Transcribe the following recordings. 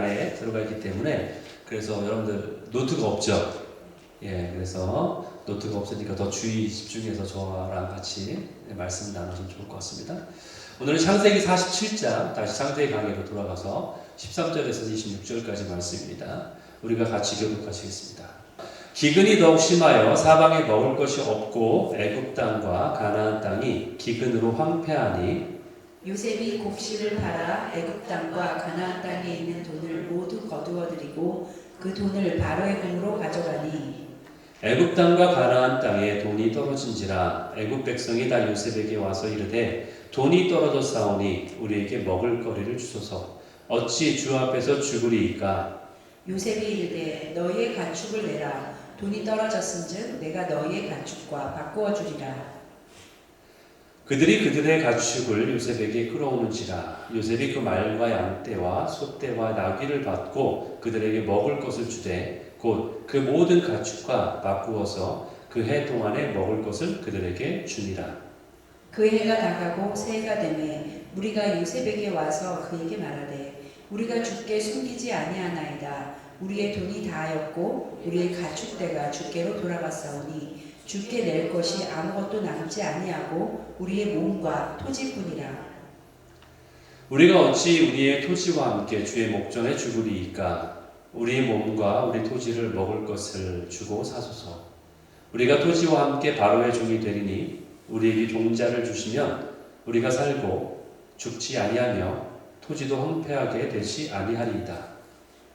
안에 들어가 있기 때문에 그래서 여러분들 노트가 없죠. 예, 그래서 노트가 없으니까 더 주의 집중해서 저랑 같이 말씀 나누시면 좋을 것 같습니다. 오늘은 창세기 47장 다시 창세기 강의로 돌아가서 13절에서 26절까지 말씀입니다. 우리가 같이 교독하시겠습니다. 기근이 더욱 심하여 사방에 먹을 것이 없고 애굽 땅과 가나안 땅이 기근으로 황폐하니 요셉이 곡식을 팔아 애굽 땅과 가나안 땅에 있는 돈을 모두 거두어들이고 그 돈을 바로의 궁으로 가져가니 애굽 땅과 가나안 땅에 돈이 떨어진지라 애굽 백성이 다 요셉에게 와서 이르되 돈이 떨어졌사오니 우리에게 먹을 거리를 주소서 어찌 주 앞에서 죽으리이까. 요셉이 이르되 너희의 가축을 내라. 돈이 떨어졌은즉 내가 너희의 가축과 바꾸어 주리라. 그들이 그들의 가축을 요셉에게 끌어오는지라 요셉이 그 말과 양떼와 소떼와 나귀를 받고 그들에게 먹을 것을 주되 곧 그 모든 가축과 바꾸어서 그 해 동안에 먹을 것을 그들에게 주니라. 그 해가 다가고 새해가 되매 무리가 요셉에게 와서 그에게 말하되 우리가 주께 숨기지 아니하나이다. 우리의 돈이 다하였고 우리의 가축대가 주께로 돌아갔사오니 주께 낼 것이 아무것도 남지 아니하고 우리의 몸과 토지뿐이라. 우리가 어찌 우리의 토지와 함께 주의 목전에 죽으리이까. 우리의 몸과 우리 토지를 먹을 것을 주고 사소서. 우리가 토지와 함께 바로의 종이 되리니 우리에게 종자를 주시면 우리가 살고 죽지 아니하며 토지도 황폐하게 되지 아니하리이다.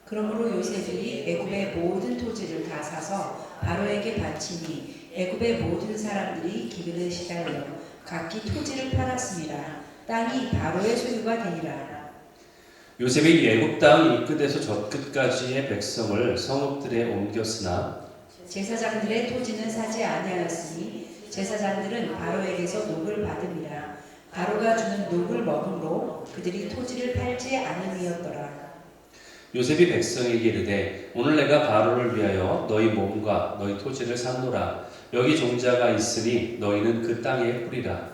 그러므로 요셉이 애굽의 모든 토지를 다 사서 바로에게 바치니 애굽의 모든 사람들이 기근에 시달려 각기 토지를 팔았습니다. 땅이 바로의 소유가 되니라. 요셉이 애굽 땅 이 끝에서 저 끝까지의 백성을 성읍들에 옮겼으나 제사장들의 토지는 사지 아니하였으니 제사장들은 바로에게서 녹을 받음이라. 바로가 주는 녹을 먹음으로 그들이 토지를 팔지 않음이었더라. 요셉이 백성에게 이르되 오늘 내가 바로를 위하여 너희 몸과 너희 토지를 샀노라. 여기 종자가 있으니 너희는 그 땅에 뿌리라.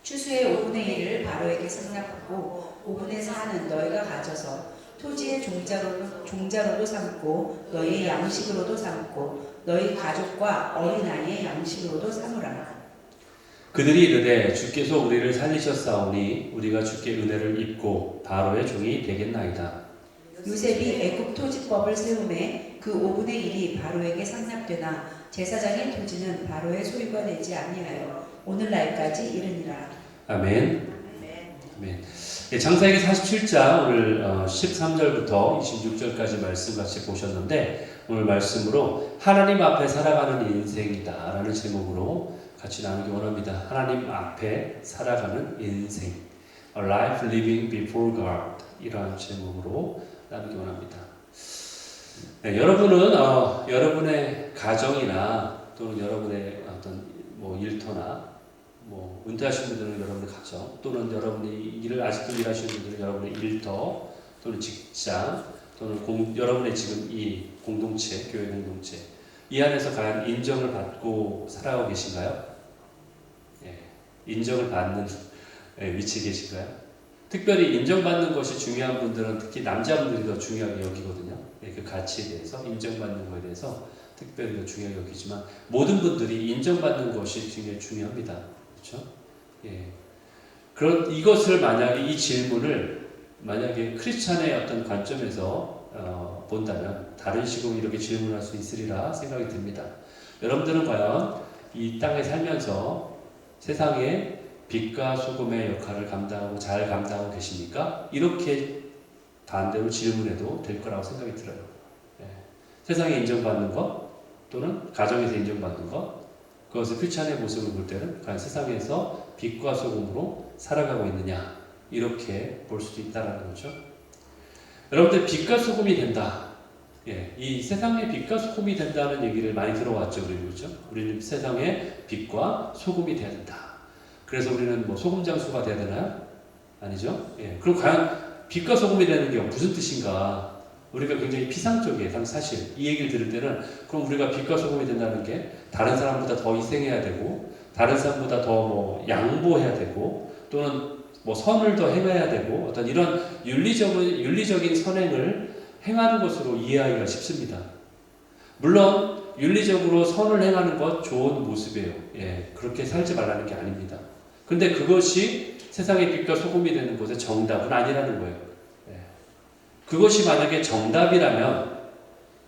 추수의 5분의 1을 바로에게 상납하고 5분의 4는 너희가 가져서 토지의 종자로도 삼고 너희의 양식으로도 삼고 너희 가족과 어린아이의 양식으로도 삼으라. 그들이 이르되 주께서 우리를 살리셨사오니 우리가 주께 은혜를 입고 바로의 종이 되겠나이다. 요셉이 애굽 토지법을 세우매 그 5분의 1이 바로에게 상납되나 제사장의 토지는 바로의 소유가 되지 아니하여 오늘날까지 이르니라. 아멘. 아멘. 예, 창세기 47장 오늘 13절부터 26절까지 말씀 같이 보셨는데 오늘 말씀으로 하나님 앞에 살아가는 인생이다 라는 제목으로 같이 나누기 원합니다. 하나님 앞에 살아가는 인생, A life living before God, 이러한 제목으로 나누기 원합니다. 네, 여러분은 여러분의 가정이나 또는 여러분의 어떤 뭐 일터나 뭐 은퇴하신 분들은 여러분의 가정, 또는 여러분이 일을 아직도 일하시는 분들은 여러분의 일터 또는 직장 또는 여러분의 지금 이 공동체, 교회 공동체 이 안에서 과연 인정을 받고 살아가고 계신가요? 예, 인정을 받는 위치에 계신가요? 특별히 인정받는 것이 중요한 분들은 특히 남자분들이 더 중요하게 여기거든요. 예, 그 가치에 대해서 인정받는 것에 대해서 특별히 더 중요하게 여기지만 모든 분들이 인정받는 것이 굉장히 중요합니다. 그렇죠? 예. 그런 이것을 만약에 이 질문을 만약에 크리스찬의 어떤 관점에서 본다면 다른 식으로 이렇게 질문할 수 있으리라 생각이 듭니다. 여러분들은 과연 이 땅에 살면서 세상에 빛과 소금의 역할을 감당하고 잘 감당하고 계십니까? 이렇게 반대로 질문해도 될 거라고 생각이 들어요. 예. 세상에 인정받는 것 또는 가정에서 인정받는 것, 그것을 크리스찬의 모습을 볼 때는 과연 세상에서 빛과 소금으로 살아가고 있느냐 이렇게 볼 수도 있다는 거죠. 여러분들 빛과 소금이 된다. 예, 이 세상에 빛과 소금이 된다는 얘기를 많이 들어왔죠, 우리는. 그렇죠? 우리는 세상에 빛과 소금이 돼야 된다. 그래서 우리는 뭐 소금 장수가 돼야 되나요? 아니죠? 예, 그럼 과연 빛과 소금이 되는 게 무슨 뜻인가? 우리가 굉장히 피상적이에요. 사실 이 얘기를 들을 때는 그럼 우리가 빛과 소금이 된다는 게 다른 사람보다 더 희생해야 되고 다른 사람보다 더 뭐 양보해야 되고 또는 뭐 선을 더 행해야 되고 어떤 이런 윤리적인 선행을 행하는 것으로 이해하기가 쉽습니다. 물론 윤리적으로 선을 행하는 것 좋은 모습이에요. 예, 그렇게 살지 말라는 게 아닙니다. 근데 그것이 세상의 빛과 소금이 되는 것의 정답은 아니라는 거예요. 예. 그것이 만약에 정답이라면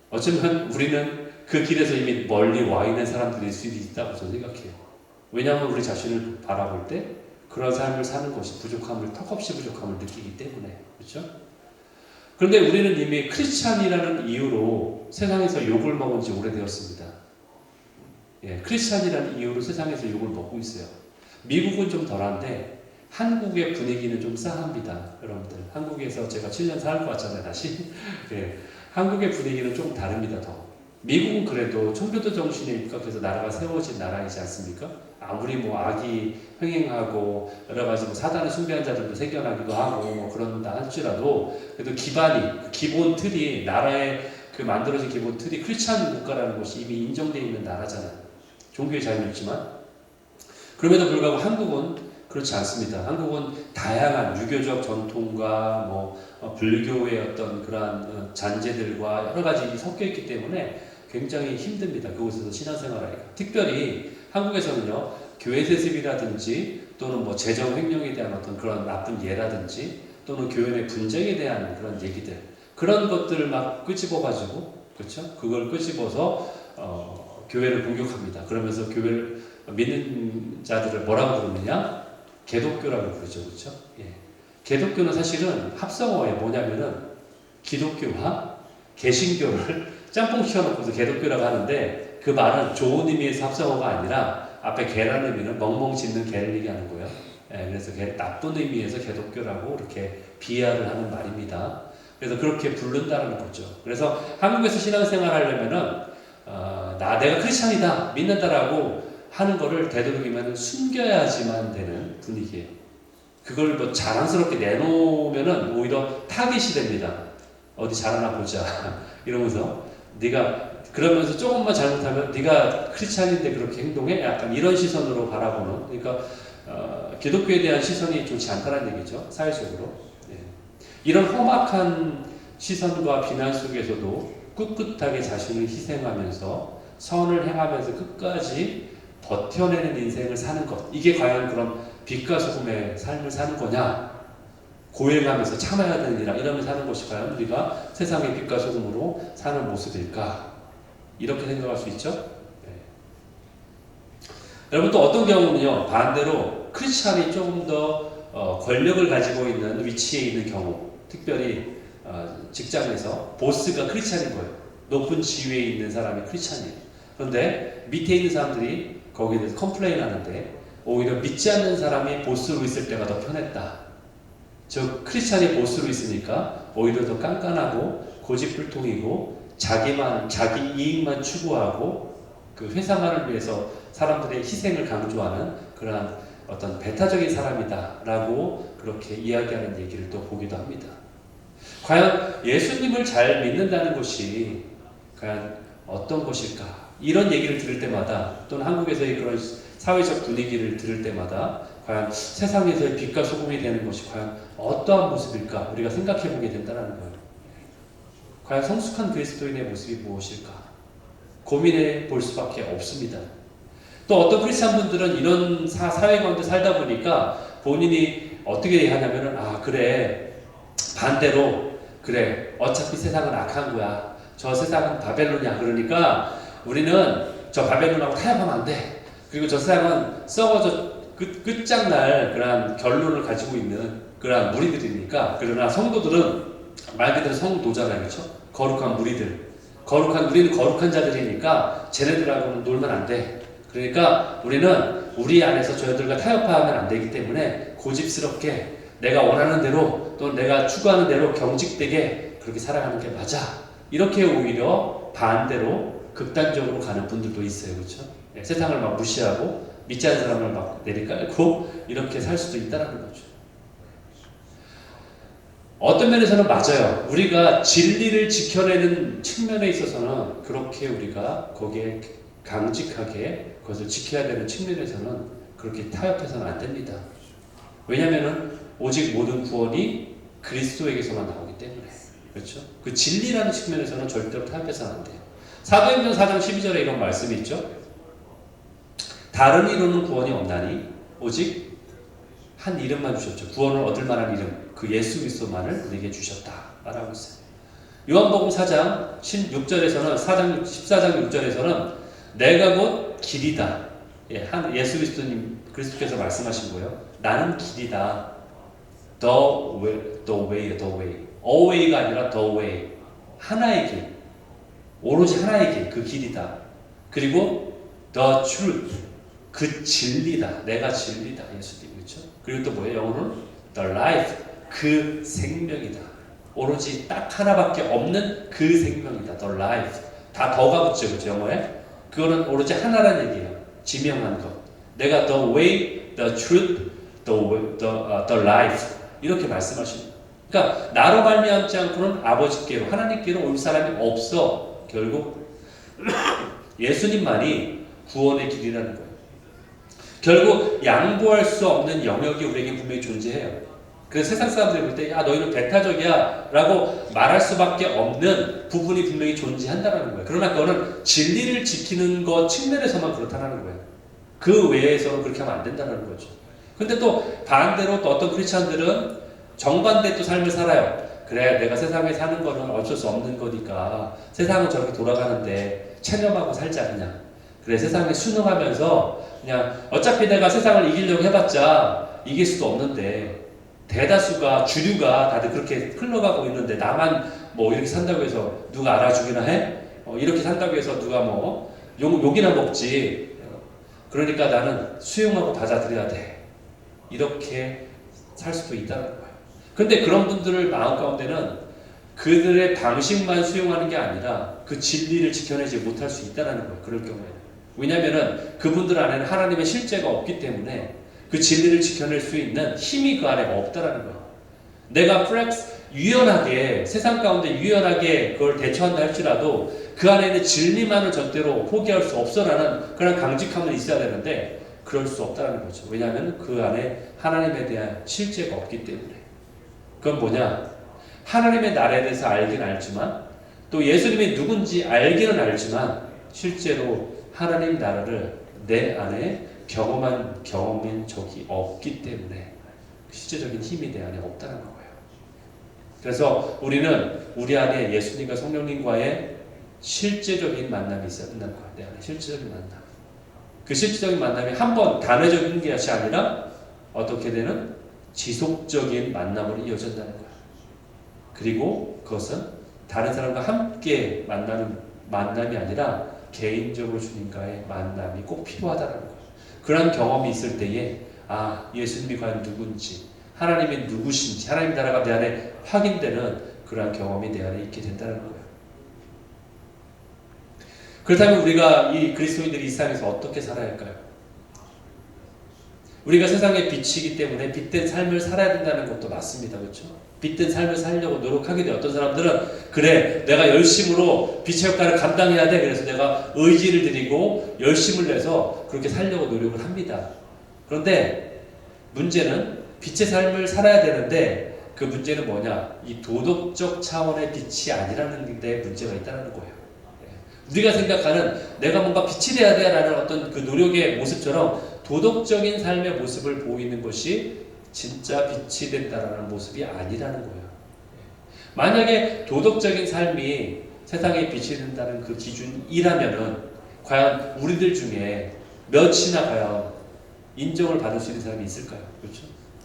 어쩌면 우리는 그 길에서 이미 멀리 와 있는 사람들일 수도 있다고 저는 생각해요. 왜냐하면 우리 자신을 바라볼 때 그런 삶을 사는 것이 부족함을, 턱없이 부족함을 느끼기 때문에. 그렇죠? 그런데 우리는 이미 크리스찬이라는 이유로 세상에서 욕을 먹은 지 오래되었습니다. 예, 크리스찬이라는 이유로 세상에서 욕을 먹고 있어요. 미국은 좀 덜한데 한국의 분위기는 좀 싸합니다. 여러분들, 한국에서 제가 7년 살고 왔잖아요, 다시. 예, 한국의 분위기는 좀 다릅니다, 더. 미국은 그래도 청교도 정신에 입각해서 나라가 세워진 나라이지 않습니까? 아무리 뭐 악이 횡행하고 여러 가지 뭐 사단의 숭배한 자들도 생겨나기도 하고 뭐 그런다 할지라도 그래도 기반이, 그 기본 틀이, 나라의 그 만들어진 기본 틀이 크리스찬 국가라는 것이 이미 인정되어 있는 나라잖아요. 종교의 자유는 있지만. 그럼에도 불구하고 한국은 그렇지 않습니다. 한국은 다양한 유교적 전통과 뭐 불교의 어떤 그러한 잔재들과 여러 가지 섞여 있기 때문에 굉장히 힘듭니다. 그곳에서 신앙생활하기가. 특별히 한국에서는요, 교회 세습이라든지 또는 뭐 재정 횡령에 대한 어떤 그런 나쁜 예라든지 또는 교회 내 분쟁에 대한 그런 얘기들, 그런 것들을 막 끄집어가지고, 그렇죠? 그걸 끄집어서 교회를 공격합니다. 그러면서 교회를 믿는 자들을 뭐라고 부르느냐? 개독교라고 부르죠, 그렇죠? 예. 개독교는 사실은 합성어에 뭐냐면은 기독교와 개신교를 짬뽕 씌워놓고서 개독교라고 하는데 그 말은 좋은 의미에서 합성어가 아니라 앞에 개라는 의미는 멍멍 짖는 개를 얘기하는 거예요. 예, 그래서 나쁜 의미에서 개독교라고 이렇게 비하를 하는 말입니다. 그래서 그렇게 부른다는 거죠. 그래서 한국에서 신앙생활 하려면은 내가 크리스찬이다, 믿는다라고 하는 거를 되도록이면 숨겨야지만 되는 분위기예요. 그걸 뭐 자랑스럽게 내놓으면은 오히려 타깃이 됩니다. 어디 잘하나 보자 이러면서 네가 그러면서 조금만 잘못하면 네가 크리스찬인데 그렇게 행동해? 약간 이런 시선으로 바라보는, 그러니까 기독교에 대한 시선이 좋지 않다는 얘기죠. 사회적으로. 예. 이런 험악한 시선과 비난 속에서도 꿋꿋하게 자신을 희생하면서 선을 행하면서 끝까지 버텨내는 인생을 사는 것, 이게 과연 그럼 빛과 소금의 삶을 사는 거냐? 고행하면서 참아야 되느니라 이러면서 사는 것이 과연 우리가 세상의 빛과 소금으로 사는 모습일까? 이렇게 생각할 수 있죠? 네. 여러분, 또 어떤 경우는요, 반대로 크리스찬이 조금 더 권력을 가지고 있는 위치에 있는 경우, 특별히 직장에서 보스가 크리스찬인 거예요. 높은 지위에 있는 사람이 크리스찬이에요. 그런데 밑에 있는 사람들이 거기에 대해서 컴플레인 하는데 오히려 믿지 않는 사람이 보스로 있을 때가 더 편했다. 즉 크리스찬이 보스로 있으니까 오히려 더 깐깐하고 고집불통이고 자기 이익만 추구하고 그 회사만을 위해서 사람들의 희생을 강조하는 그러한 어떤 배타적인 사람이다라고 그렇게 이야기하는 얘기를 또 보기도 합니다. 과연 예수님을 잘 믿는다는 것이 과연 어떤 것일까? 이런 얘기를 들을 때마다 또는 한국에서의 그런 사회적 분위기를 들을 때마다 과연 세상에서의 빛과 소금이 되는 것이 과연 어떠한 모습일까? 우리가 생각해 보게 된다는 거예요. 과연 성숙한 그리스도인의 모습이 무엇일까? 고민해 볼 수밖에 없습니다. 또 어떤 크리스찬 분들은 이런 사회 가운데 살다 보니까 본인이 어떻게 하냐면은 그래, 반대로 그래, 어차피 세상은 악한 거야. 저 세상은 바벨론이야. 그러니까 우리는 저 바벨론하고 타협하면 안 돼. 그리고 저 세상은 썩어져 끝장날 그러한 결론을 가지고 있는 그러한 무리들이니까. 그러나 성도들은 말 그대로 성도잖아요, 그렇죠? 거룩한 무리들, 우리는 거룩한 자들이니까 쟤네들하고는 놀면 안 돼. 그러니까 우리는 우리 안에서 저희들과 타협하면 안 되기 때문에 고집스럽게 내가 원하는 대로 또 내가 추구하는 대로 경직되게 그렇게 살아가는 게 맞아. 이렇게 오히려 반대로 극단적으로 가는 분들도 있어요, 그렇죠? 네, 세상을 막 무시하고 믿지 않는 사람을 막 내리깔고 이렇게 살 수도 있다는 거죠. 어떤 면에서는 맞아요. 우리가 진리를 지켜내는 측면에 있어서는 그렇게 우리가 거기에 강직하게 그것을 지켜야 되는 측면에서는 그렇게 타협해서는 안 됩니다. 왜냐하면 오직 모든 구원이 그리스도에게서만 나오기 때문에. 그렇죠? 그 진리라는 측면에서는 절대로 타협해서는 안 돼요. 사도행전 4장 12절에 이런 말씀이 있죠. 다른 이로는 구원이 없나니 오직 한 이름만 주셨죠. 구원을 얻을 만한 이름, 그 예수 그리스도만을 우리에게 주셨다 말하고 있어요. 요한복음 4장 16절에서는 14장 6절에서는 내가 곧 길이다. 예수 그리스도께서 말씀하신 거예요. 나는 길이다. the way. away가 아니라 the way. 하나의 길. 오로지 하나의 길. 그 길이다. 그리고 the truth. 그 진리다. 내가 진리다. 예수님. 그렇죠? 그리고 또 뭐예요? 영어로는 the life. 그 생명이다. 오로지 딱 하나밖에 없는 그 생명이다. The life. 다 더가 붙죠. 그렇죠? 영어에. 그거는 오로지 하나라는 얘기예요. 지명한 것. 내가 the way, the truth, the life. 이렇게 말씀하십니다. 그러니까 나로 말미암지 않고는 아버지께로 하나님께로 올 사람이 없어. 결국 예수님만이 구원의 길이라는 거예요. 결국 양보할 수 없는 영역이 우리에게 분명히 존재해요. 그래서 세상 사람들이 볼 때 야 너희는 배타적이야 라고 말할 수밖에 없는 부분이 분명히 존재한다는 거예요. 그러나 그거는 진리를 지키는 것 측면에서만 그렇다는 거예요. 그 외에서는 그렇게 하면 안 된다는 거죠. 근데 또 반대로 또 어떤 크리스찬들은 정반대 또 삶을 살아요. 그래 내가 세상에 사는 거는 어쩔 수 없는 거니까 세상은 저렇게 돌아가는데 체념하고 살자 그냥. 그래 세상에 순응하면서 그냥 어차피 내가 세상을 이기려고 해봤자 이길 수도 없는데 대다수가 주류가 다들 그렇게 흘러가고 있는데 나만 뭐 이렇게 산다고 해서 누가 알아주기나 해? 이렇게 산다고 해서 누가 뭐 욕이나 먹지. 그러니까 나는 수용하고 받아들여야 돼. 이렇게 살 수도 있다는 거예요. 근데 그런 분들을 마음 가운데는 그들의 방식만 수용하는 게 아니라 그 진리를 지켜내지 못할 수 있다는 거예요. 그럴 경우에는. 왜냐하면 그분들 안에는 하나님의 실제가 없기 때문에 그 진리를 지켜낼 수 있는 힘이 그 안에 없다라는 거예요. 내가 유연하게 세상 가운데 유연하게 그걸 대처한다 할지라도 그 안에 있는 진리만을 절대로 포기할 수 없어라는 그런 강직함은 있어야 되는데 그럴 수 없다는 거죠. 왜냐하면 그 안에 하나님에 대한 실제가 없기 때문에. 그건 뭐냐? 하나님의 나라에 대해서 알긴 알지만 또 예수님이 누군지 알기는 알지만 실제로 하나님 나라를 내 안에 경험한 경험인 적이 없기 때문에 실제적인 힘이 내 안에 없다는 거예요. 그래서 우리는 우리 안에 예수님과 성령님과의 실제적인 만남이 있어야 된다는 거예요. 내 안에 실제적인 만남. 그 실제적인 만남이 한번 단회적인 것이 아니라 어떻게 되는 지속적인 만남으로 이어진다는 거예요. 그리고 그것은 다른 사람과 함께 만나는 만남이 아니라 개인적으로 주님과의 만남이 꼭 필요하다는 거예요. 그런 경험이 있을 때에 예수님이 과연 누군지 하나님이 누구신지 하나님 나라가 내 안에 확인되는 그러한 경험이 내 안에 있게 된다는 거예요. 그렇다면 우리가 이 그리스도인들이 이 세상에서 어떻게 살아야 할까요? 우리가 세상의 빛이기 때문에 빛된 삶을 살아야 된다는 것도 맞습니다. 그렇죠? 빛된 삶을 살려고 노력하게 돼. 어떤 사람들은 그래 내가 열심으로 빛의 역할을 감당해야 돼. 그래서 내가 의지를 들이고 열심을 내서 그렇게 살려고 노력을 합니다. 그런데 문제는 빛의 삶을 살아야 되는데 그 문제는 뭐냐? 이 도덕적 차원의 빛이 아니라는 데 문제가 있다는 거예요. 우리가 생각하는 내가 뭔가 빛이 돼야 돼 라는 어떤 그 노력의 모습처럼 도덕적인 삶의 모습을 보이는 것이 진짜 빛이 된다라는 모습이 아니라는 거예요. 만약에 도덕적인 삶이 세상에 빛이 된다는 그 기준이라면은 과연 우리들 중에 몇이나 과연 인정을 받을 수 있는 사람이 있을까요? 그렇죠?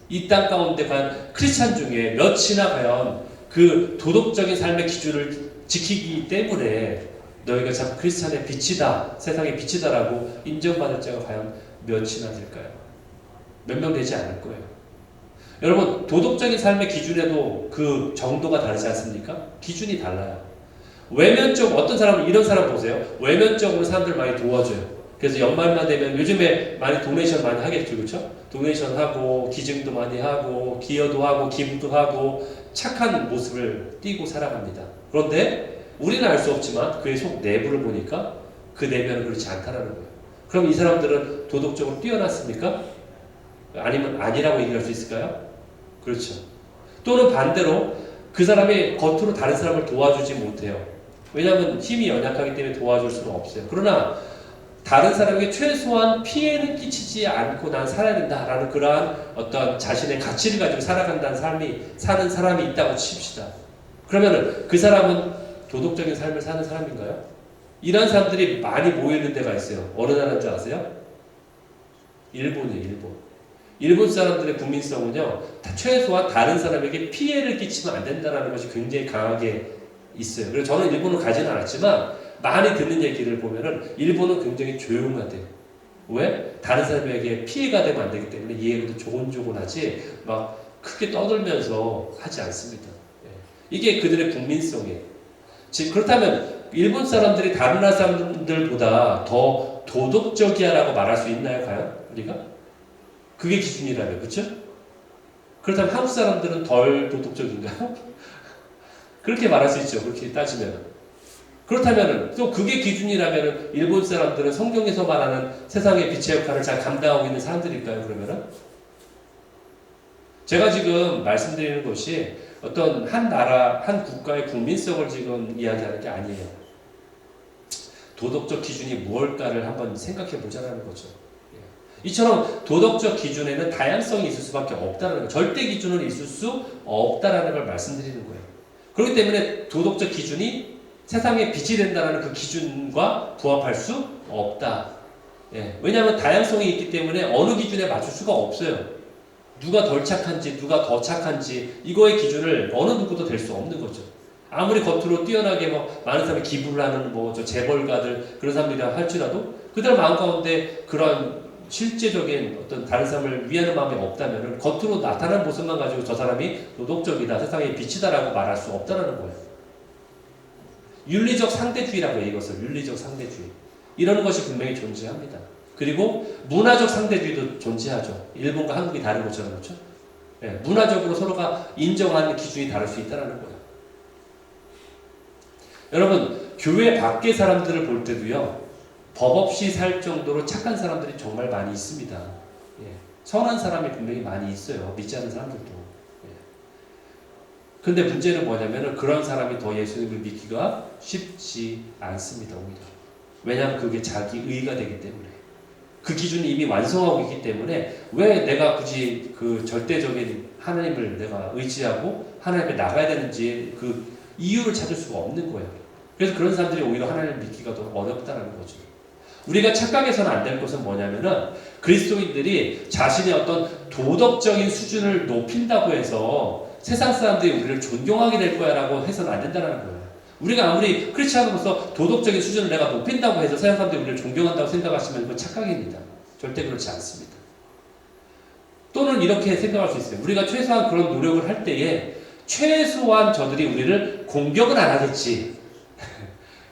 이 땅 가운데 과연 크리스찬 중에 몇이나 과연 그 도덕적인 삶의 기준을 지키기 때문에 너희가 참 크리스찬의 빛이다, 세상의 빛이다라고 인정받을 자가 과연 몇이나 될까요? 몇 명 되지 않을 거예요. 여러분, 도덕적인 삶의 기준에도 그 정도가 다르지 않습니까? 기준이 달라요. 외면적, 어떤 사람은 이런 사람 보세요. 외면적으로 사람들 많이 도와줘요. 그래서 연말만 되면 요즘에 많이 도네이션 많이 하겠죠, 그렇죠? 도네이션 하고 기증도 많이 하고 기여도 하고 기부도 하고 착한 모습을 띠고 살아갑니다. 그런데 우리는 알 수 없지만 그의 속 내부를 보니까 그 내면은 그렇지 않다라는 거예요. 그럼 이 사람들은 도덕적으로 뛰어났습니까? 아니면 아니라고 얘기할 수 있을까요? 그렇죠. 또는 반대로 그 사람이 겉으로 다른 사람을 도와주지 못해요. 왜냐하면 힘이 연약하기 때문에 도와줄 수는 없어요. 그러나 다른 사람에게 최소한 피해를 끼치지 않고 난 살아야 된다라는 그러한 어떤 자신의 가치를 가지고 살아간다는 사는 사람이 있다고 칩시다. 그러면은 그 사람은 도덕적인 삶을 사는 사람인가요? 이런 사람들이 많이 모여있는 데가 있어요. 어느 나라인 줄 아세요? 일본이에요, 일본. 일본 사람들의 국민성은요, 최소한 다른 사람에게 피해를 끼치면 안 된다는 것이 굉장히 강하게 있어요. 그래서 저는 일본을 가지는 않았지만, 많이 듣는 얘기를 보면은, 일본은 굉장히 조용하대요. 왜? 다른 사람에게 피해가 되면 안 되기 때문에 이해도 조곤조곤하지, 막 크게 떠들면서 하지 않습니다. 이게 그들의 국민성이에요. 즉, 그렇다면, 일본 사람들이 다른 나라 사람들보다 더 도덕적이야라고 말할 수 있나요, 과연? 우리가? 그게 기준이라면, 그렇죠? 그렇다면 한국 사람들은 덜 도덕적인가요? 그렇게 말할 수 있죠. 그렇게 따지면. 그렇다면 또 그게 기준이라면 일본 사람들은 성경에서 말하는 세상의 빛의 역할을 잘 감당하고 있는 사람들일까요? 그러면은? 제가 지금 말씀드리는 것이 어떤 한 나라, 한 국가의 국민성을 지금 이야기하는 게 아니에요. 도덕적 기준이 무엇일까를 한번 생각해 보자는 거죠. 이처럼 도덕적 기준에는 다양성이 있을 수밖에 없다는 거예요. 절대 기준은 있을 수 없다라는 걸 말씀드리는 거예요. 그렇기 때문에 도덕적 기준이 세상에 빛이 된다는 그 기준과 부합할 수 없다. 왜냐하면 다양성이 있기 때문에 어느 기준에 맞출 수가 없어요. 누가 덜 착한지, 누가 더 착한지, 이거의 기준을 어느 누구도 될 수 없는 거죠. 아무리 겉으로 뛰어나게 많은 사람이 기부를 하는 저 재벌가들, 그런 사람들이라 할지라도, 그들 마음 가운데 그런 실제적인 어떤 다른 사람을 위하는 마음이 없다면 겉으로 나타나는 모습만 가지고 저 사람이 도덕적이다, 세상의 빛이다라고 말할 수 없다는 거예요. 윤리적 상대주의라고 해요. 이것을 윤리적 상대주의. 이런 것이 분명히 존재합니다. 그리고 문화적 상대주의도 존재하죠. 일본과 한국이 다른 것처럼. 그렇죠? 문화적으로 서로가 인정하는 기준이 다를 수 있다는 거예요. 여러분, 교회 밖의 사람들을 볼 때도요, 법 없이 살 정도로 착한 사람들이 정말 많이 있습니다. 선한 사람이 분명히 많이 있어요. 믿지 않는 사람들도. 근데 문제는 뭐냐면은 그런 사람이 더 예수님을 믿기가 쉽지 않습니다. 오히려. 왜냐하면 그게 자기 의가 되기 때문에. 그 기준이 이미 완성하고 있기 때문에 왜 내가 굳이 그 절대적인 하나님을 내가 의지하고 하나님께 나가야 되는지 그 이유를 찾을 수가 없는 거예요. 그래서 그런 사람들이 오히려 하나님을 믿기가 더 어렵다는 거죠. 우리가 착각해서는 안 될 것은 뭐냐면은 그리스도인들이 자신의 어떤 도덕적인 수준을 높인다고 해서 세상 사람들이 우리를 존경하게 될 거야 라고 해서는 안 된다는 거예요. 우리가 아무리 크리스찬으로서 도덕적인 수준을 내가 높인다고 해서 세상 사람들이 우리를 존경한다고 생각하시면 그건 착각입니다. 절대 그렇지 않습니다. 또는 이렇게 생각할 수 있어요. 우리가 최소한 그런 노력을 할 때에 최소한 저들이 우리를 공격은 안 하겠지.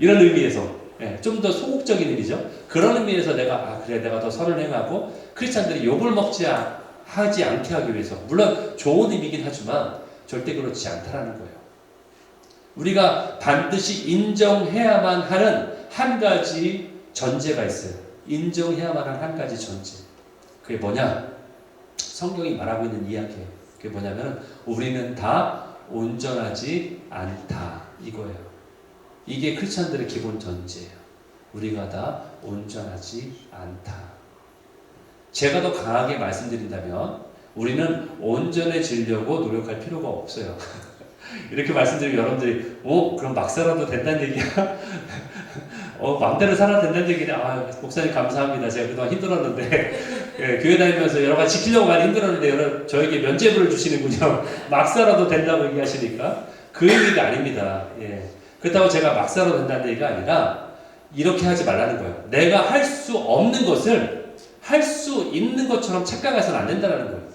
이런 의미에서 좀 더 소극적인 의미죠. 그런 의미에서 내가 그래 내가 더 선을 행하고 크리스찬들이 욕을 하지 않게 하기 위해서, 물론 좋은 의미긴 하지만 절대 그렇지 않다라는 거예요. 우리가 반드시 인정해야만 하는 한 가지 전제가 있어요. 인정해야만 하는 한 가지 전제. 그게 뭐냐? 성경이 말하고 있는 이야기예요. 그게 뭐냐면 우리는 다 온전하지 않다 이거예요. 이게 크리스찬들의 기본 전제예요. 우리가 다 온전하지 않다. 제가 더 강하게 말씀드린다면 우리는 온전해지려고 노력할 필요가 없어요. 이렇게 말씀드리면 여러분들이 그럼 막 살아도 된다는 얘기야? 마음대로 살아도 된다는 얘기냐? 목사님 감사합니다. 제가 그동안 힘들었는데 교회 다니면서 여러 가지 지키려고 많이 힘들었는데 저에게 면죄부를 주시는군요. 막 살아도 된다고 얘기하시니까 그 얘기가 아닙니다. 그렇다고 제가 막 살아도 된다는 얘기가 아니라 이렇게 하지 말라는 거예요. 내가 할 수 없는 것을 할 수 있는 것처럼 착각해서는 안 된다는 거예요.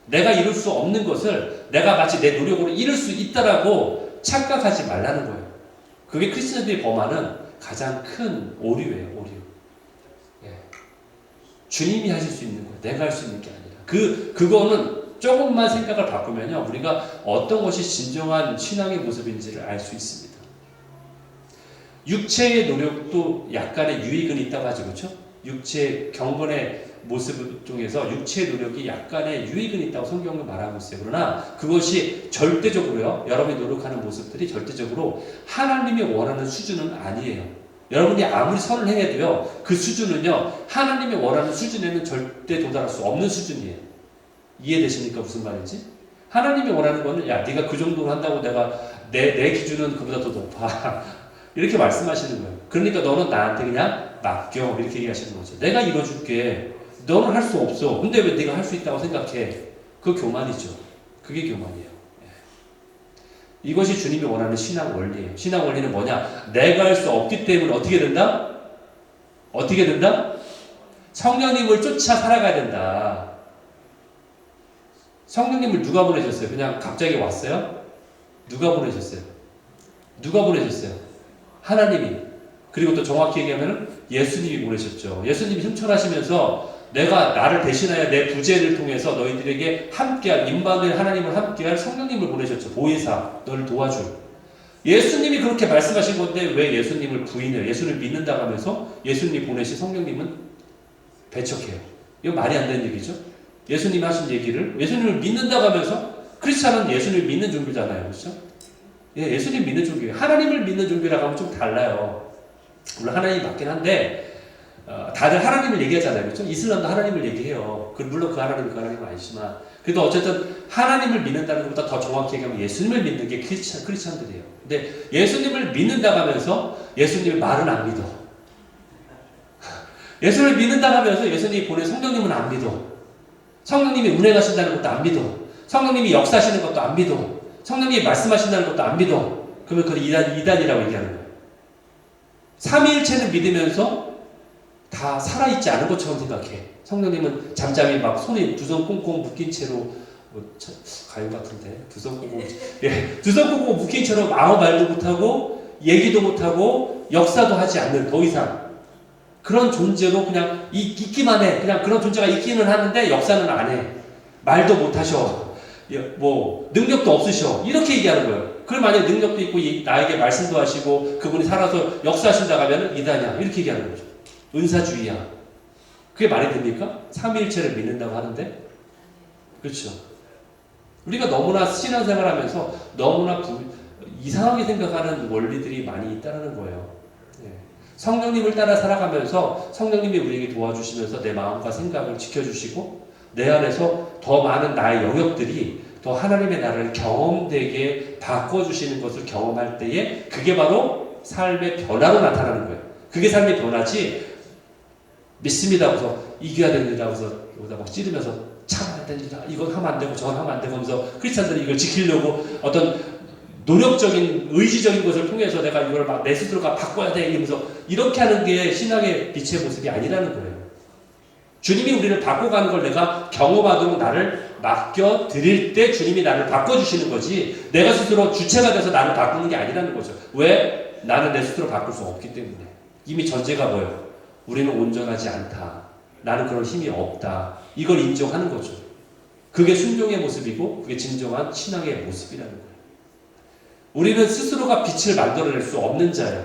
내가 이룰 수 없는 것을 내가 마치 내 노력으로 이룰 수 있다라고 착각하지 말라는 거예요. 그게 크리스천들이 범하는 가장 큰 오류예요. 오류. 주님이 하실 수 있는 거예요. 내가 할 수 있는 게 아니라. 그거는 조금만 생각을 바꾸면요, 우리가 어떤 것이 진정한 신앙의 모습인지를 알 수 있습니다. 육체의 노력도 약간의 유익은 있다고 하죠, 그렇죠? 육체 경건의 모습 중에서 육체의 노력이 약간의 유익은 있다고 성경은 말하고 있어요. 그러나 그것이 절대적으로요. 여러분이 노력하는 모습들이 절대적으로 하나님이 원하는 수준은 아니에요. 여러분이 아무리 선을 행해도요. 그 수준은요. 하나님이 원하는 수준에는 절대 도달할 수 없는 수준이에요. 이해되십니까? 무슨 말인지? 하나님이 원하는 거는 야 네가 그 정도로 한다고 내가 내 기준은 그보다 더 높아. 이렇게 말씀하시는 거예요. 그러니까 너는 나한테 그냥 맡겨. 이렇게 얘기하시는 거죠. 내가 이뤄줄게. 너는 할 수 없어. 근데 왜 네가 할 수 있다고 생각해? 그 교만이죠. 그게 교만이에요. 이것이 주님이 원하는 신앙 원리예요. 신앙 원리는 뭐냐? 내가 할 수 없기 때문에 어떻게 된다? 어떻게 된다? 성령님을 쫓아 살아가야 된다. 성령님을 누가 보내셨어요? 그냥 갑자기 왔어요? 누가 보내셨어요? 누가 보내셨어요? 하나님이. 그리고 또 정확히 얘기하면 예수님이 보내셨죠. 예수님이 승천하시면서 내가 나를 대신하여 내 부재를 통해서 너희들에게 함께할 임마누엘 하나님을 함께할 성령님을 보내셨죠. 보혜사, 너를 도와줄. 예수님이 그렇게 말씀하신 건데 왜 예수님을 부인해요? 예수님을 믿는다고 하면서 예수님이 보내신 성령님은 배척해요. 이거 말이 안 되는 얘기죠. 예수님이 하신 얘기를 예수님을 믿는다고 하면서 크리스찬은 예수님을 믿는 종교잖아요. 그렇죠? 예, 예수님 믿는 종교예요. 하나님을 믿는 종교라고 하면 좀 달라요. 물론 하나님이 맞긴 한데 다들 하나님을 얘기하잖아요. 그렇죠? 이슬람도 하나님을 얘기해요. 물론 그 하나님은 아니지만 그래도 어쨌든 하나님을 믿는다는 것보다 더 정확히 얘기하면 예수님을 믿는 게 크리스찬들이에요. 근데 예수님을 믿는다고 하면서 예수님의 말은 안 믿어. 예수님을 믿는다고 하면서 예수님이 보낸 성령님은 안 믿어. 성령님이 운행하신다는 것도 안 믿어. 성령님이 역사하시는 것도 안 믿어. 성령님이 말씀하신다는 것도 안 믿어. 그러면 그건 이단이라고 얘기하는 거예요. 삼위일체는 믿으면서 다 살아있지 않은 것처럼 생각해. 성령님은 잠잠히 막 손에 두 손 꽁꽁 묶인 채로 가요 같은데 두 손 꽁꽁 두 손 꽁꽁 묶인 채로 아무 말도 못하고 얘기도 못하고 역사도 하지 않는 더 이상 그런 존재로 그냥 있기만 해. 그냥 그런 존재가 있기는 하는데 역사는 안 해. 말도 못하셔. 뭐 능력도 없으셔. 이렇게 얘기하는 거예요. 그걸 만약에 능력도 있고 나에게 말씀도 하시고 그분이 살아서 역사하신다고 하면 이다냐 이렇게 얘기하는 거죠. 은사주의야. 그게 말이 됩니까? 삼위일체를 믿는다고 하는데 그렇죠. 우리가 너무나 신앙생활하면서 너무나 이상하게 생각하는 원리들이 많이 있다는 거예요. 성령님을 따라 살아가면서 성령님이 우리에게 도와주시면서 내 마음과 생각을 지켜주시고 내 안에서 더 많은 나의 영역들이 더 하나님의 나라를 경험되게 바꿔주시는 것을 경험할 때에 그게 바로 삶의 변화로 나타나는 거예요. 그게 삶의 변화지 믿습니다 하고서 이겨야 됩니다 하고서 여기다 막 찌르면서 참아야 됩니다. 이건 하면 안 되고 저건 하면 안 되고 하면서 크리스찬들이 이걸 지키려고 어떤 노력적인 의지적인 것을 통해서 내가 이걸 막 내 스스로가 바꿔야 돼 이러면서 이렇게 하는 게 신앙의 빛의 모습이 아니라는 거예요. 주님이 우리를 바꿔가는 걸 내가 경험하도록 나를 맡겨드릴 때 주님이 나를 바꿔주시는 거지 내가 스스로 주체가 돼서 나를 바꾸는 게 아니라는 거죠. 왜? 나는 내 스스로 바꿀 수 없기 때문에. 이미 전제가 뭐예요? 우리는 온전하지 않다. 나는 그런 힘이 없다. 이걸 인정하는 거죠. 그게 순종의 모습이고 그게 진정한 신앙의 모습이라는 거예요. 우리는 스스로가 빛을 만들어낼 수 없는 자예요.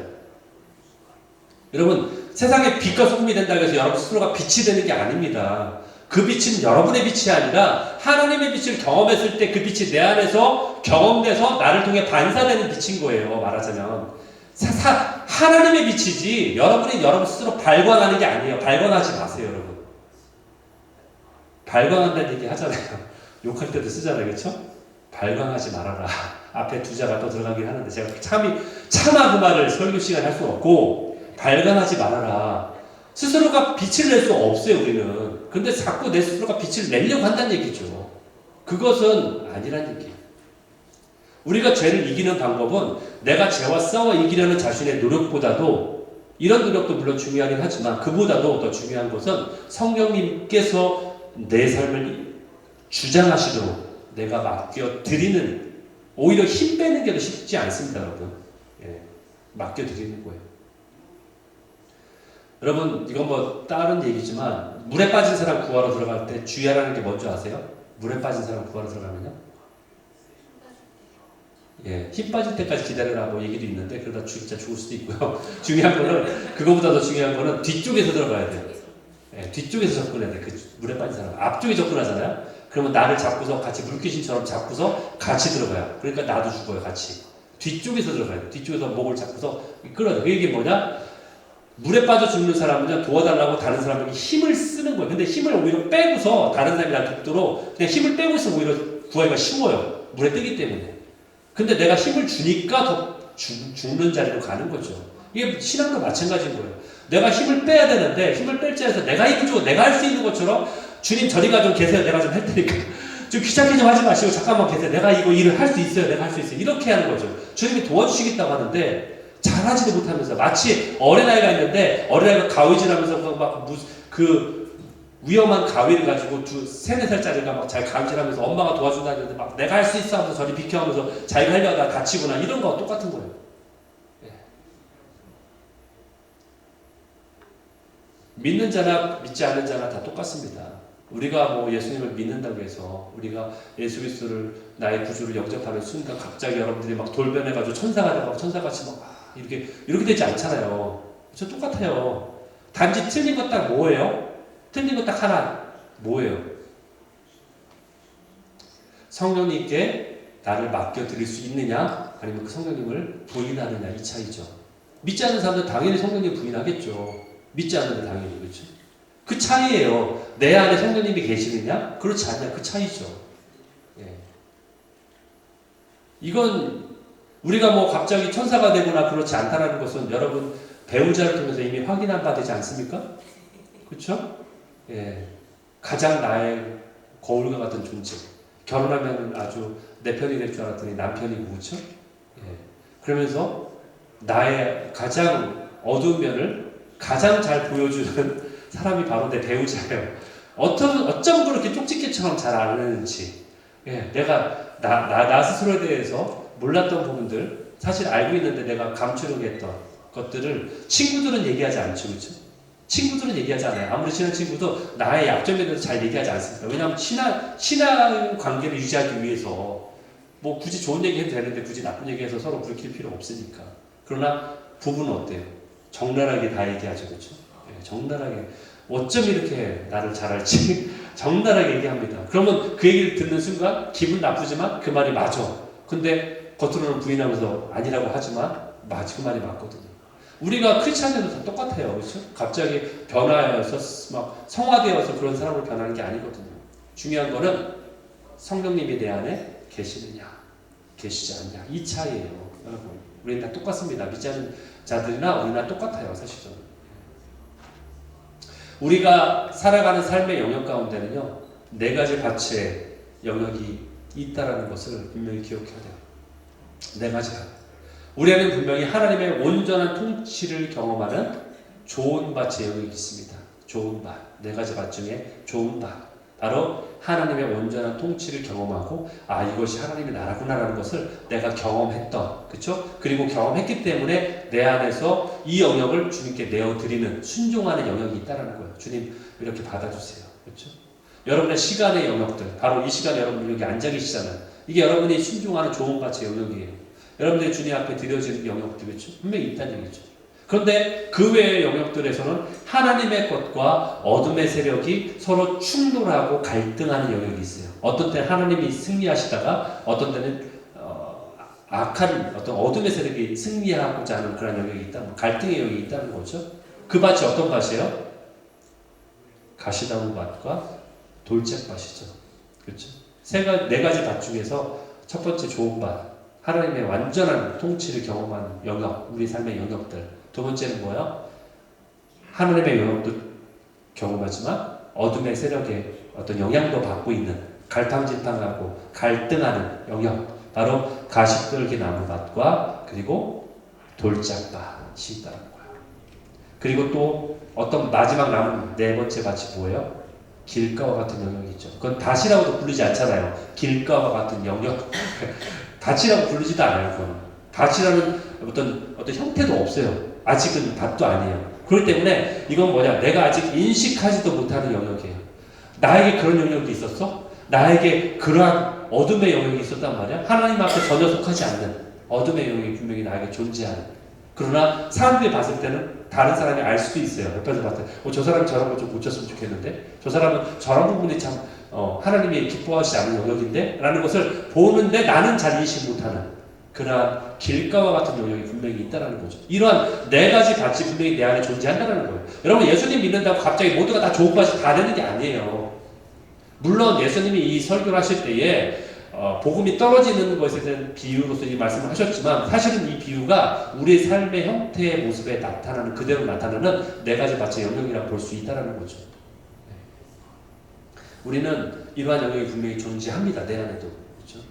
여러분 세상에 빛과 소금이 된다고 해서 여러분 스스로가 빛이 되는 게 아닙니다. 그 빛은 여러분의 빛이 아니라 하나님의 빛을 경험했을 때 그 빛이 내 안에서 경험돼서 나를 통해 반사되는 빛인 거예요. 말하자면 하나님의 빛이지 여러분이 여러분 스스로 발광하는 게 아니에요. 발광하지 마세요. 여러분 발광한다는 얘기 하잖아요. 욕할 때도 쓰잖아요. 그렇죠? 발광하지 말아라. 앞에 두 자가 또 들어가긴 하는데 제가 차마 그 말을 설교 시간에 할 수 없고 발광하지 말아라. 스스로가 빛을 낼 수 없어요. 우리는. 근데 자꾸 내 스스로가 빛을 내려고 한다는 얘기죠. 그것은 아니란 얘기예요. 우리가 죄를 이기는 방법은 내가 죄와 싸워 이기려는 자신의 노력보다도 이런 노력도 물론 중요하긴 하지만 그보다도 더 중요한 것은 성령님께서 내 삶을 주장하시도록 내가 맡겨드리는 오히려 힘 빼는 게 더 쉽지 않습니다. 여러분. 맡겨드리는 거예요. 여러분 이건 뭐 다른 얘기지만 물에 빠진 사람 구하러 들어갈 때 주의하라는 게 뭔지 아세요? 물에 빠진 사람 구하러 들어가면요? 힘 빠질 때까지 기다리라고 얘기도 있는데 그러다 진짜 죽을 수도 있고요. 중요한 거는 그거보다 더 중요한 거는 뒤쪽에서 들어가야 돼요. 예, 뒤쪽에서 접근해야 돼. 그 물에 빠진 사람. 앞쪽에 접근하잖아요. 그러면 나를 잡고서 같이 물귀신처럼 잡고서 같이 들어가요. 그러니까 나도 죽어요, 같이. 뒤쪽에서 들어가야 돼. 뒤쪽에서 목을 잡고서 끌어야 돼. 그 얘기 뭐냐? 물에 빠져 죽는 사람은요, 도와달라고 다른 사람에게 힘을 쓰는 거예요. 근데 힘을 오히려 빼고서 다른 사람이랑 죽도록 그냥 힘을 빼고 있으면 오히려 구하기가 쉬워요. 물에 뜨기 때문에. 근데 내가 힘을 주니까 더 죽는 자리로 가는 거죠. 이게 신앙도 마찬가지인 거예요. 내가 힘을 빼야 되는데 힘을 뺄 자리에서 내가 힘을 주고 내가 할 수 있는 것처럼 주님 저리가 좀 계세요. 내가 좀 할 테니까. 좀 귀찮게 좀 하지 마시고 잠깐만 계세요. 내가 이거 일을 할 수 있어요. 내가 할 수 있어요. 이렇게 하는 거죠. 주님이 도와주시겠다고 하는데 잘하지도 못하면서 마치 어린아이가 있는데 어린아이가 가위질하면서 막 그 위험한 가위를 가지고 3-4살짜리가 막 잘 가위질하면서 엄마가 도와준다는데 막 내가 할 수 있어 하면서 저리 비켜하면서 자기가 하려다가 다치거나 이런 거 똑같은 거예요. 예. 믿는 자나 믿지 않는 자나 다 똑같습니다. 우리가 뭐 예수님을 믿는다고 해서 우리가 예수 그리스도를 나의 구주를 영접하는 순간 갑자기 여러분들이 막 돌변해가지고 천사가 되고 천사같이 막 이렇게 되지 않잖아요. 저 똑같아요. 단지 틀린 것 딱 뭐예요? 틀린 것 딱 하나 뭐예요? 성령님께 나를 맡겨드릴 수 있느냐 아니면 그 성령님을 부인하느냐 이 차이죠. 믿지 않는 사람들 당연히 성령님 부인하겠죠. 믿지 않는 당연히 그렇죠. 그 차이예요. 내 안에 성령님이 계시느냐 그렇지 않냐 그 차이죠. 예. 이건 우리가 뭐 갑자기 천사가 되거나 그렇지 않다라는 것은 여러분 배우자를 통해서 이미 확인한 바 되지 않습니까? 그렇죠? 예. 가장 나의 거울과 같은 존재. 결혼하면 아주 내 편이 될 줄 알았더니 남편이고 그렇죠? 예. 그러면서 나의 가장 어두운 면을 가장 잘 보여주는 사람이 바로 내 배우자예요. 어쩜 그렇게 쪽집게처럼 잘 아는지. 예. 내가 나 스스로에 대해서 몰랐던 부분들 사실 알고 있는데 내가 감추려고 했던 것들을 친구들은 얘기하지 않죠. 그렇죠? 친구들은 얘기하지 않아요. 아무리 친한 친구도 나의 약점에 대해서 잘 얘기하지 않습니다. 왜냐하면 친한 관계를 유지하기 위해서 뭐 굳이 좋은 얘기 해도 되는데 굳이 나쁜 얘기 해서 서로 불킬 필요 없으니까. 그러나 부부는 어때요? 적나라하게 다 얘기하죠. 그렇죠? 예, 적나라하게 어쩜 이렇게 나를 잘할지 적나라하게 얘기합니다. 그러면 그 얘기를 듣는 순간 기분 나쁘지만 그 말이 맞아. 근데 겉으로는 부인하면서 아니라고 하지만 그 말이 맞거든요. 우리가 크리스찬들도 다 똑같아요. 그렇죠? 갑자기 변화해서 막 성화되어서 그런 사람으로 변하는 게 아니거든요. 중요한 거는 성령님이 내 안에 계시느냐 계시지 않냐 이 차이예요. 여러분 우리는 다 똑같습니다. 믿지 않는 자들이나 우리나 똑같아요. 사실은 우리가 살아가는 삶의 영역 가운데는요 4가지 가치의 영역이 있다라는 것을 분명히 기억해야 돼요. 4가지가 우리 안에 분명히 하나님의 온전한 통치를 경험하는 좋은 밭의 영역이 있습니다. 좋은 밭. 4가지 밭 중에 좋은 밭. 바로 하나님의 온전한 통치를 경험하고 이것이 하나님의 나라구나라는 것을 내가 경험했던 그렇죠? 그리고 경험했기 때문에 내 안에서 이 영역을 주님께 내어드리는 순종하는 영역이 있다는 거예요. 주님 이렇게 받아주세요. 그렇죠? 여러분의 시간의 영역들 바로 이 시간에 여러분 여기 앉아 계시잖아요. 이게 여러분이 순종하는 좋은 밭의 영역이에요. 여러분들이 주님 앞에 드려지는 영역들 그렇죠? 분명히 있다는 얘기죠. 그런데 그 외의 영역들에서는 하나님의 것과 어둠의 세력이 서로 충돌하고 갈등하는 영역이 있어요. 어떤 때는 하나님이 승리하시다가 어떤 때는 악한 어떤 어둠의 세력이 승리하고자 하는 그런 영역이 있다는 갈등의 영역이 있다는 거죠. 그 밭이 어떤 밭이에요? 가시나무 밭과 돌짝 밭이죠. 그렇죠? 4가지 밭 중에서 첫 번째 좋은 밭 하나님의 완전한 통치를 경험하는 영역, 우리 삶의 영역들. 2번째는 뭐야? 하나님의 영역도 경험하지만 어둠의 세력의 어떤 영향도 받고 있는 갈팡질팡하고 갈등하는 영역. 바로 가시떨기 나무밭과 그리고 돌짝밭이 있다는 거야. 그리고 또 어떤 마지막 남은 4번째 밭이 뭐예요? 길가와 같은 영역이죠. 그건 밭이라고도 부르지 않잖아요. 길가와 같은 영역. 밭이라고 부르지도 않아요. 그건. 밭이라는 어떤 형태도 없어요. 아직은 밭도 아니에요. 그렇기 때문에 이건 뭐냐? 내가 아직 인식하지도 못하는 영역이에요. 나에게 그런 영역이 있었어? 나에게 그러한 어둠의 영역이 있었단 말이야? 하나님 앞에 전혀 속하지 않는 어둠의 영역이 분명히 나에게 존재하는. 그러나 사람들이 봤을 때는 다른 사람이 알 수도 있어요. 옆에서 봤을 때 저 사람이 저런 거 좀 고쳤으면 좋겠는데 저 사람은 저런 부분이 참 하나님이 기뻐하시지 않는 영역인데 라는 것을 보는데 나는 잘 인식 못하는 그러한 길가와 같은 영역이 분명히 있다는 거죠. 이러한 네 가지 밭이 분명히 내 안에 존재한다는 거예요. 여러분 예수님 믿는다고 갑자기 모두가 다 좋은 밭이 다 되는 게 아니에요. 물론 예수님이 이 설교를 하실 때에 복음이 떨어지는 것에 대한 비유로서 이 말씀을 하셨지만 사실은 이 비유가 우리의 삶의 형태의 모습에 나타나는 그대로 나타나는 네 가지 밭의 영역이라고 볼 수 있다는 거죠. 우리는 이러한 영역이 분명히 존재합니다. 내 안에도. 그렇죠?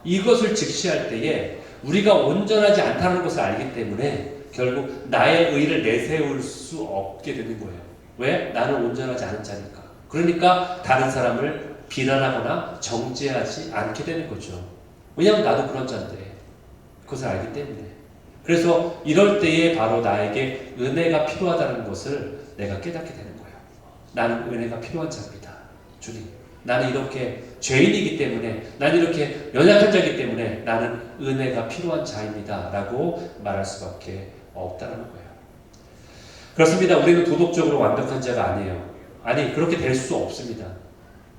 이것을 직시할 때에 우리가 온전하지 않다는 것을 알기 때문에 결국 나의 의를 내세울 수 없게 되는 거예요. 왜? 나는 온전하지 않은 자니까. 그러니까 다른 사람을 비난하거나 정죄하지 않게 되는 거죠. 왜냐하면 나도 그런 자인데 그것을 알기 때문에. 그래서 이럴 때에 바로 나에게 은혜가 필요하다는 것을 내가 깨닫게 되는 거예요. 나는 은혜가 필요한 자입니다. 주님, 나는 이렇게 죄인이기 때문에, 나는 이렇게 연약한 자이기 때문에 나는 은혜가 필요한 자입니다 라고 말할 수밖에 없다는 거예요. 그렇습니다. 우리는 도덕적으로 완벽한 자가 아니에요. 아니, 그렇게 될 수 없습니다.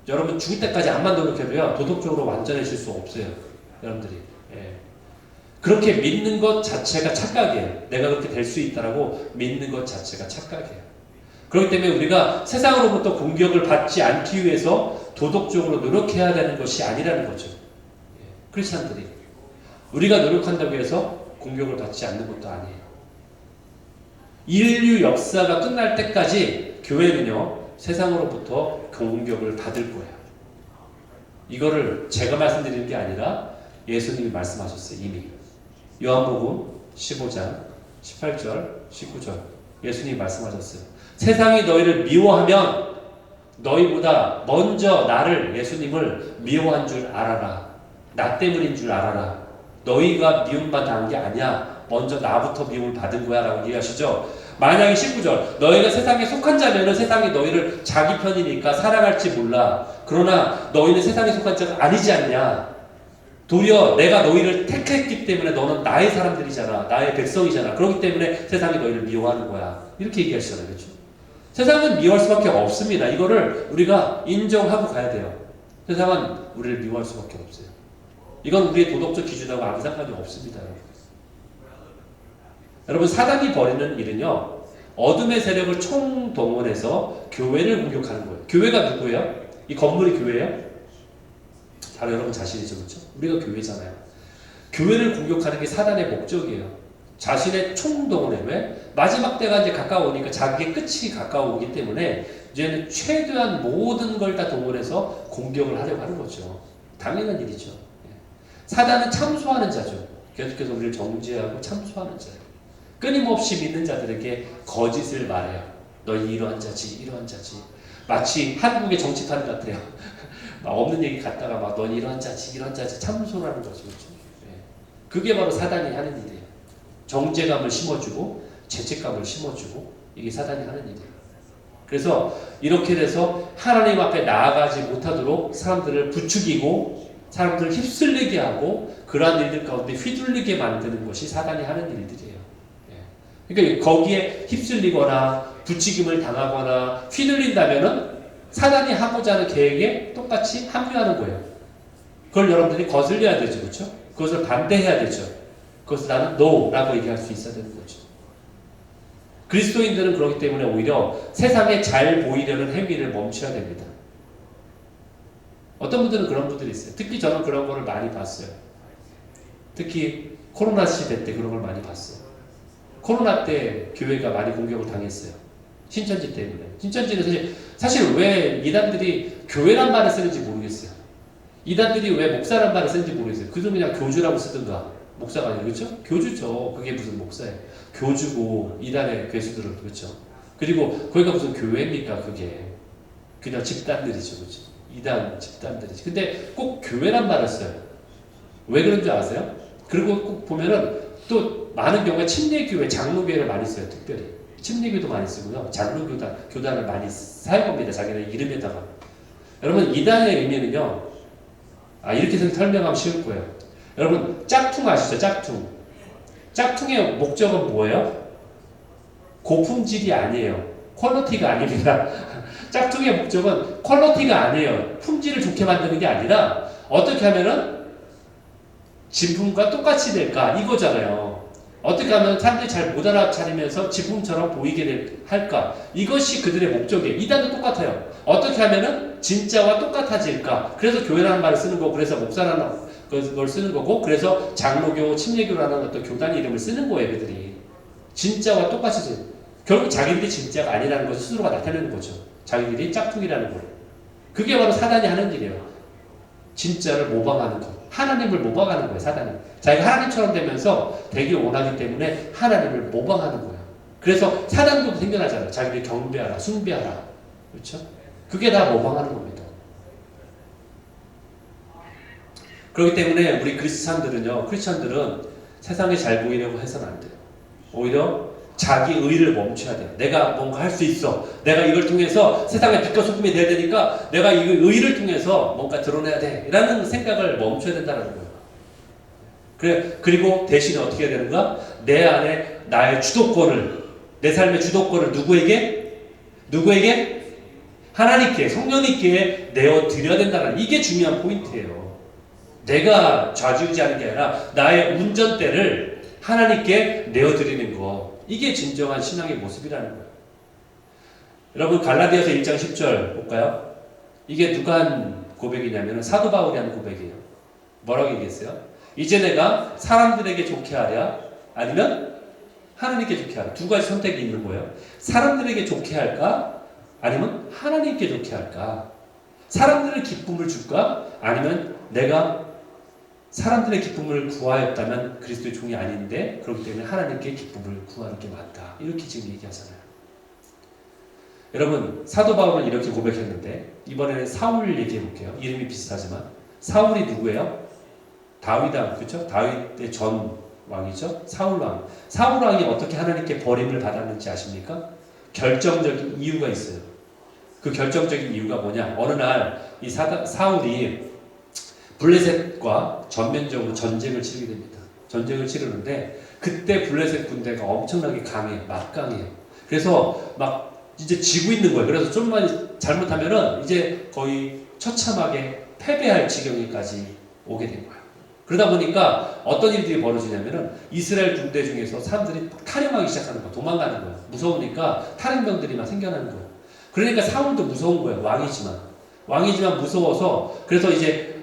여러분 죽을 때까지 암만 노력해도요 도덕적으로 완전해질 수 없어요. 여러분들이 그렇게 믿는 것 자체가 착각이에요. 내가 그렇게 될 수 있다라고 믿는 것 자체가 착각이에요. 그렇기 때문에 우리가 세상으로부터 공격을 받지 않기 위해서 도덕적으로 노력해야 되는 것이 아니라는 거죠. 크리스찬들이 우리가 노력한다고 해서 공격을 받지 않는 것도 아니에요. 인류 역사가 끝날 때까지 교회는요 세상으로부터 공격을 받을 거예요. 이거를 제가 말씀드리는 게 아니라 예수님이 말씀하셨어요. 이미 요한복음 15장 18절 19절 예수님이 말씀하셨어요. 세상이 너희를 미워하면 너희보다 먼저 나를 예수님을 미워한 줄 알아라. 나 때문인 줄 알아라. 너희가 미움만 당한 게 아니야. 먼저 나부터 미움을 받은 거야 라고 얘기하시죠. 만약에 19절 너희가 세상에 속한 자면은 세상이 너희를 자기 편이니까 사랑할지 몰라. 그러나 너희는 세상에 속한 자가 아니지 않냐. 도리어 내가 너희를 택했기 때문에 너는 나의 사람들이잖아. 나의 백성이잖아. 그렇기 때문에 세상이 너희를 미워하는 거야. 이렇게 얘기하시잖아요. 그렇죠? 세상은 미워할 수밖에 없습니다. 이거를 우리가 인정하고 가야 돼요. 세상은 우리를 미워할 수밖에 없어요. 이건 우리의 도덕적 기준하고 아무 상관이 없습니다. 여러분 사단이 벌이는 일은요 어둠의 세력을 총동원해서 교회를 공격하는 거예요. 교회가 누구예요? 이 건물이 교회예요? 바로 여러분 자신이죠. 그렇죠? 우리가 교회잖아요. 교회를 공격하는 게 사단의 목적이에요. 자신의 총동원에 왜? 마지막 때가 이제 가까우니까 자기의 끝이 가까우기 때문에 이제는 최대한 모든 걸 다 동원해서 공격을 하려고 하는 거죠. 당연한 일이죠. 사단은 참소하는 자죠. 계속해서 우리를 정죄하고 참소하는 자예요. 끊임없이 믿는 자들에게 거짓을 말해요. 너희 이러한 자지, 이러한 자지. 마치 한국의 정치판 같아요. 막 없는 얘기 갖다가 막 너희 이러한 자지, 이러한 자지 참소하는 거죠. 그게 바로 사단이 하는 일이에요. 정죄감을 심어주고 죄책감을 심어주고 이게 사단이 하는 일이에요. 그래서 이렇게 돼서 하나님 앞에 나아가지 못하도록 사람들을 부추기고 사람들을 휩쓸리게 하고 그러한 일들 가운데 휘둘리게 만드는 것이 사단이 하는 일들이에요. 그러니까 거기에 휩쓸리거나 부추김을 당하거나 휘둘린다면은 사단이 하고자 하는 계획에 똑같이 합류하는 거예요. 그걸 여러분들이 거슬려야 되죠. 그렇죠? 그것을 반대해야 되죠. 그것을 나는 NO라고 얘기할 수 있어야 되는 거죠. 그리스도인들은 그렇기 때문에 오히려 세상에 잘 보이려는 행위를 멈춰야 됩니다. 어떤 분들은 그런 분들이 있어요. 특히 저는 그런 거를 많이 봤어요. 특히 코로나 시대 때 그런 걸 많이 봤어요. 코로나 때 교회가 많이 공격을 당했어요. 신천지 때문에. 신천지는 사실 왜 이단들이 교회란 말을 쓰는지 모르겠어요. 이단들이 왜 목사란 말을 쓰는지 모르겠어요. 그저 그냥 교주라고 쓰든가. 목사가 아니라 그렇죠? 교주죠. 그게 무슨 목사예요. 교주고 이단의 괴수들은 그렇죠. 그리고 거기가 무슨 교회입니까? 그게 그냥 집단들이죠. 그렇죠? 이단 집단들이죠. 근데 꼭 교회란 말을 써요. 왜 그런 줄 아세요? 그리고 꼭 보면은 또 많은 경우에 침례교회, 장로교회를 많이 써요. 특별히 침례교도 많이 쓰고요. 장로교단을 많이 사용합니다. 자기네 이름에다가. 여러분 이단의 의미는요. 이렇게 설명하면 쉬울 거예요. 여러분 짝퉁 아시죠? 짝퉁. 짝퉁의 목적은 뭐예요? 고품질이 아니에요. 퀄리티가 아닙니다. 짝퉁의 목적은 퀄리티가 아니에요. 품질을 좋게 만드는 게 아니라 어떻게 하면은 진품과 똑같이 될까 이거잖아요. 어떻게 하면 사람들이 잘 못 알아차리면서 진품처럼 보이게 할까? 이것이 그들의 목적이에요. 이단도 똑같아요. 어떻게 하면은 진짜와 똑같아질까? 그래서 교회라는 말을 쓰는 거고, 그래서 목사라는 걸 쓰는 거고, 그래서 장로교, 침례교라는 어떤 교단 이름을 쓰는 거예요, 그들이. 진짜와 똑같이 결국 자기들이 진짜가 아니라는 것을 스스로가 나타내는 거죠. 자기들이 짝퉁이라는 걸. 그게 바로 사단이 하는 일이에요. 진짜를 모방하는 것. 하나님을 모방하는 거예요, 사단이. 자기가 하나님처럼 되면서 되길 원하기 때문에 하나님을 모방하는 거예요. 그래서 사단도 생겨나잖아요. 자기를 경배하라, 숭배하라. 그렇죠? 그게 다 모방하는 겁니다. 그렇기 때문에 우리 크리스찬들은 세상에 잘 보이려고 해서는 안 돼요. 오히려 자기 의를 멈춰야 돼요. 내가 뭔가 할 수 있어. 내가 이걸 통해서 세상에 빛과 소금이 돼야 되니까 내가 이 의를 통해서 뭔가 드러내야 돼. 라는 생각을 멈춰야 된다는 거예요. 그리고 대신에 어떻게 해야 되는가? 내 안에 나의 주도권을, 내 삶의 주도권을 누구에게? 하나님께, 성령님께 내어드려야 된다는, 이게 중요한 포인트예요. 내가 좌지우지하는 게 아니라 나의 운전대를 하나님께 내어드리는 거. 이게 진정한 신앙의 모습이라는 거예요. 여러분 갈라디아서 1장 10절 볼까요? 이게 누가 한 고백이냐면 사도 바울이 한 고백이에요. 뭐라고 얘기했어요? 이제 내가 사람들에게 좋게 하랴 아니면 하나님께 좋게 하랴. 두 가지 선택이 있는 거예요. 사람들에게 좋게 할까? 아니면 하나님께 좋게 할까? 사람들의 기쁨을 줄까? 아니면 내가 사람들의 기쁨을 구하였다면 그리스도의 종이 아닌데 그렇기 때문에 하나님께 기쁨을 구하는 게 맞다. 이렇게 지금 얘기하잖아요. 여러분 사도 바울은 이렇게 고백했는데 이번에는 사울 얘기해 볼게요. 이름이 비슷하지만 사울이 누구예요? 다윗왕, 그렇죠? 다윗의 전 왕이죠. 사울 왕. 사울 왕이 어떻게 하나님께 버림을 받았는지 아십니까? 결정적인 이유가 있어요. 그 결정적인 이유가 뭐냐? 어느 날 이 사울이 블레셋과 전면적으로 전쟁을 치르게 됩니다. 전쟁을 치르는데 그때 블레셋 군대가 엄청나게 강해요. 막강해요. 그래서 막 이제 지고 있는 거예요. 그래서 좀만 잘못하면은 이제 거의 처참하게 패배할 지경에까지 오게 된 거예요. 그러다 보니까 어떤 일들이 벌어지냐면은 이스라엘 군대 중에서 사람들이 탈영하기 시작하는 거예요. 도망가는 거예요. 무서우니까 탈영병들이 막 생겨나는 거예요. 그러니까 사울도 무서운 거예요. 왕이지만 무서워서 그래서 이제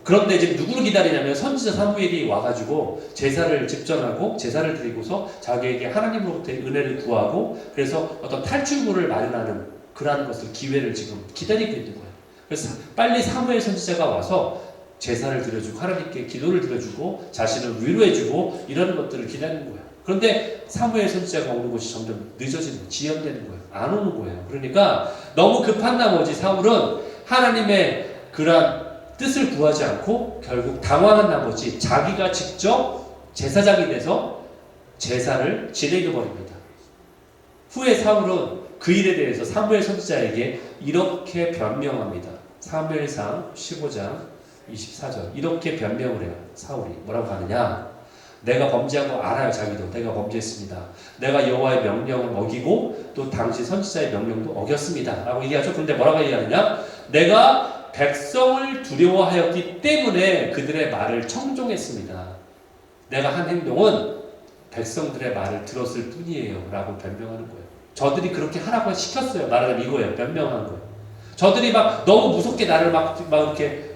그런데 이제 누구를 기다리냐면 선지자 사무엘이 와가지고 제사를 집전하고 제사를 드리고서 자기에게 하나님으로부터의 은혜를 구하고 그래서 어떤 탈출구를 마련하는 그러한 것을 기회를 지금 기다리고 있는 거예요. 그래서 빨리 사무엘 선지자가 와서 제사를 드려주고 하나님께 기도를 드려주고 자신을 위로해주고 이런 것들을 기다리는 거예요. 그런데 사무엘 선지자가 오는 것이 점점 늦어지는 거예요. 지연되는 거예요. 안 오는 거예요. 그러니까 너무 급한 나머지 사울은 하나님의 그러한 뜻을 구하지 않고 결국 당황한 나머지 자기가 직접 제사장이 돼서 제사를 진행해 버립니다. 후에 사울은 그 일에 대해서 사무엘 선지자에게 이렇게 변명합니다. 사무엘상 15장 24절 이렇게 변명을 해요. 사울이 뭐라고 하느냐? 내가 범죄한 거 알아요. 자기도 내가 범죄했습니다. 내가 여호와의 명령을 어기고 또 당시 선지자의 명령도 어겼습니다. 라고 얘기하죠. 그런데 뭐라고 얘기하느냐? 내가 백성을 두려워하였기 때문에 그들의 말을 청종했습니다. 내가 한 행동은 백성들의 말을 들었을 뿐이에요. 라고 변명하는 거예요. 저들이 그렇게 하라고 시켰어요. 말하자면 이거예요. 변명한 거예요. 저들이 막 너무 무섭게 나를 막 이렇게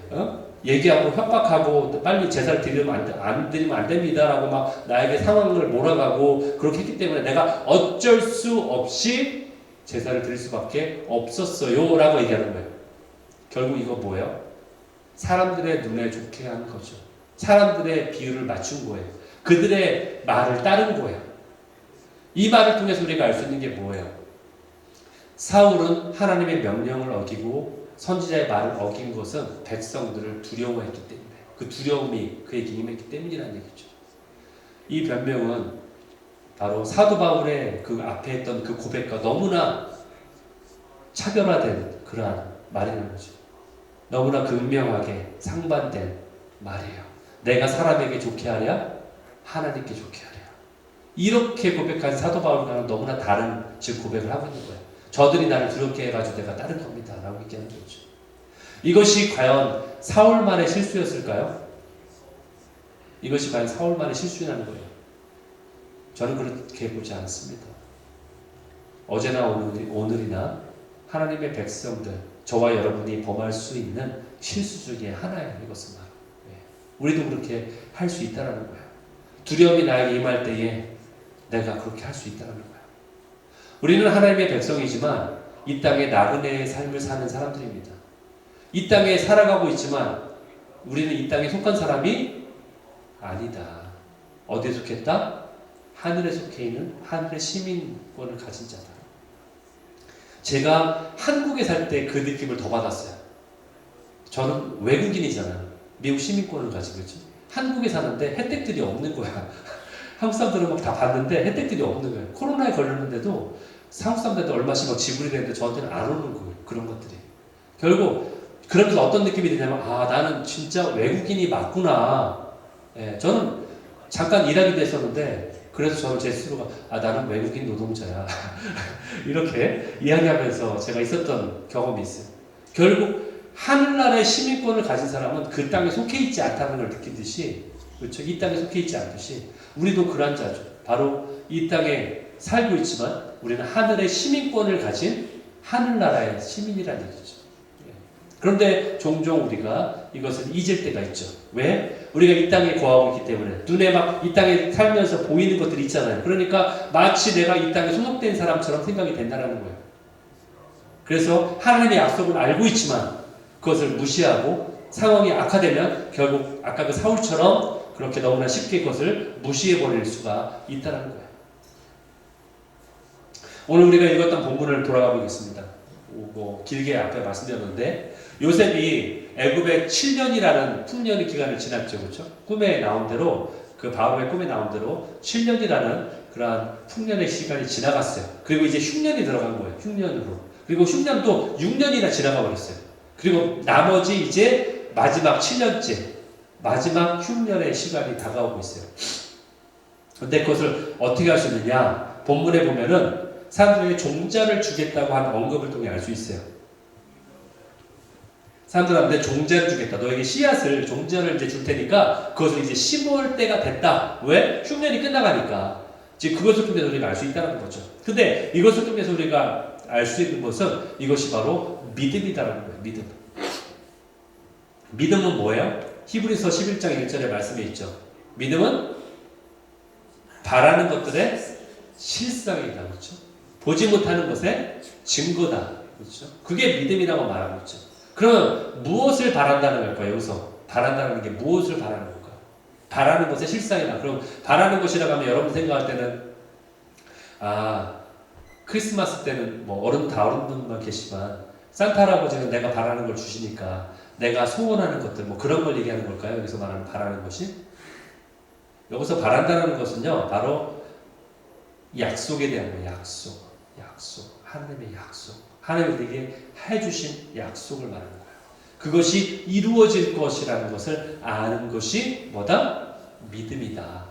얘기하고 협박하고 빨리 제사를 드리면 안 됩니다. 라고 막 나에게 상황을 몰아가고 그렇게 했기 때문에 내가 어쩔 수 없이 제사를 드릴 수밖에 없었어요. 라고 얘기하는 거예요. 결국 이거 뭐예요? 사람들의 눈에 좋게 하는 거죠. 사람들의 비유를 맞춘 거예요. 그들의 말을 따른 거예요. 이 말을 통해서 우리가 알 수 있는 게 뭐예요? 사울은 하나님의 명령을 어기고 선지자의 말을 어긴 것은 백성들을 두려워했기 때문에 그 두려움이 그에게 임했기 때문이라는 얘기죠. 이 변명은 바로 사도 바울의 그 앞에 했던 그 고백과 너무나 차별화된 그러한 말이라는 거죠. 너무나 극명하게 상반된 말이에요. 내가 사람에게 좋게 하랴? 하나님께 좋게 하랴. 이렇게 고백한 사도 바울과는 너무나 다른 지금 고백을 하고 있는 거예요. 저들이 나를 두렵게 해가지고 내가 따른 겁니다. 라고 얘기하는 거죠. 이것이 과연 사울만의 실수였을까요? 이것이 과연 사울만의 실수라는 거예요. 저는 그렇게 보지 않습니다. 어제나 오늘이나 하나님의 백성들, 저와 여러분이 범할 수 있는 실수 중에 하나예요. 이것은 바로. 우리도 그렇게 할 수 있다는 거예요. 두려움이 나에게 임할 때에 내가 그렇게 할 수 있다는 거예요. 우리는 하나님의 백성이지만 이 땅에 나그네의 삶을 사는 사람들입니다. 이 땅에 살아가고 있지만 우리는 이 땅에 속한 사람이 아니다. 어디에 속했다? 하늘에 속해 있는 하늘의 시민권을 가진 자다. 제가 한국에 살 때 그 느낌을 더 받았어요. 저는 외국인이잖아요. 미국 시민권을 가지고 있죠. 한국에 사는데 혜택들이 없는 거야. 한국 사람들은 막 다 봤는데 혜택들이 없는 거예요. 코로나에 걸렸는데도 한국 사람들한테 얼마씩 막 지불이 되는데 저한테는 안 오는 거예요. 그런 것들이. 결국 그러면서 어떤 느낌이 드냐면 나는 진짜 외국인이 맞구나. 저는 잠깐 일하기도 했었는데 그래서 저는 제 스스로가 나는 외국인 노동자야. 이렇게 이야기하면서 제가 있었던 경험이 있어요. 결국 하늘나라의 시민권을 가진 사람은 그 땅에 속해 있지 않다는 걸 느끼듯이, 그렇죠? 이 땅에 속해 있지 않듯이 우리도 그런 자죠. 바로 이 땅에 살고 있지만 우리는 하늘의 시민권을 가진 하늘나라의 시민이라는 얘기죠. 그런데 종종 우리가 이것을 잊을 때가 있죠. 왜? 우리가 이 땅에 거하고 있기 때문에 눈에 막 이 땅에 살면서 보이는 것들이 있잖아요. 그러니까 마치 내가 이 땅에 소속된 사람처럼 생각이 된다는 거예요. 그래서 하나님의 약속을 알고 있지만 그것을 무시하고 상황이 악화되면 결국 아까 그 사울처럼 그렇게 너무나 쉽게 그것을 무시해버릴 수가 있다는 거예요. 오늘 우리가 읽었던 본문을 돌아가 보겠습니다. 길게 앞에 말씀드렸는데 요셉이 애굽에 7년이라는 풍년의 기간을 지났죠. 그렇죠? 꿈에 나온 대로 그 바로의 꿈에 나온 대로 7년이라는 그러한 풍년의 시간이 지나갔어요. 그리고 이제 흉년이 들어간 거예요. 흉년으로. 그리고 흉년도 6년이나 지나가 버렸어요. 그리고 나머지 이제 마지막 7년째 마지막 흉년의 시간이 다가오고 있어요. 근데 그것을 어떻게 할 수 있느냐? 본문에 보면은 사람들에게 종자를 주겠다고 하는 언급을 통해 알 수 있어요. 사람들한테 종자를 주겠다. 너에게 씨앗을, 종자를 이제 줄 테니까 그것을 이제 심을 때가 됐다. 왜? 흉년이 끝나가니까. 이제 그것을 통해서 우리가 알 수 있다는 거죠. 근데 이것을 통해서 우리가 알 수 있는 것은 이것이 바로 믿음이다라는 거예요. 믿음. 믿음은 뭐예요? 히브리서 11장 1절에 말씀에 있죠. 믿음은 바라는 것들의 실상이다. 그렇죠? 보지 못하는 것의 증거다. 그렇죠? 그게 믿음이라고 말하고 있죠. 그러면 무엇을 바란다는 걸까요? 여기서 바란다는 게 무엇을 바라는 걸까요? 바라는 것의 실상이다. 그럼 바라는 것이라고 하면 여러분 생각할 때는 크리스마스 때는 뭐 어른분만 계시지만 산타 할아버지는 내가 바라는 걸 주시니까 내가 소원하는 것들 뭐 그런 걸 얘기하는 걸까요? 여기서 말하는 바라는 것이? 여기서 바란다는 것은요 바로 약속에 대한 거예요. 약속. 하나님의 약속. 하나님이 우리에게 해주신 약속을 말하는 거예요. 그것이 이루어질 것이라는 것을 아는 것이 뭐다? 믿음이다.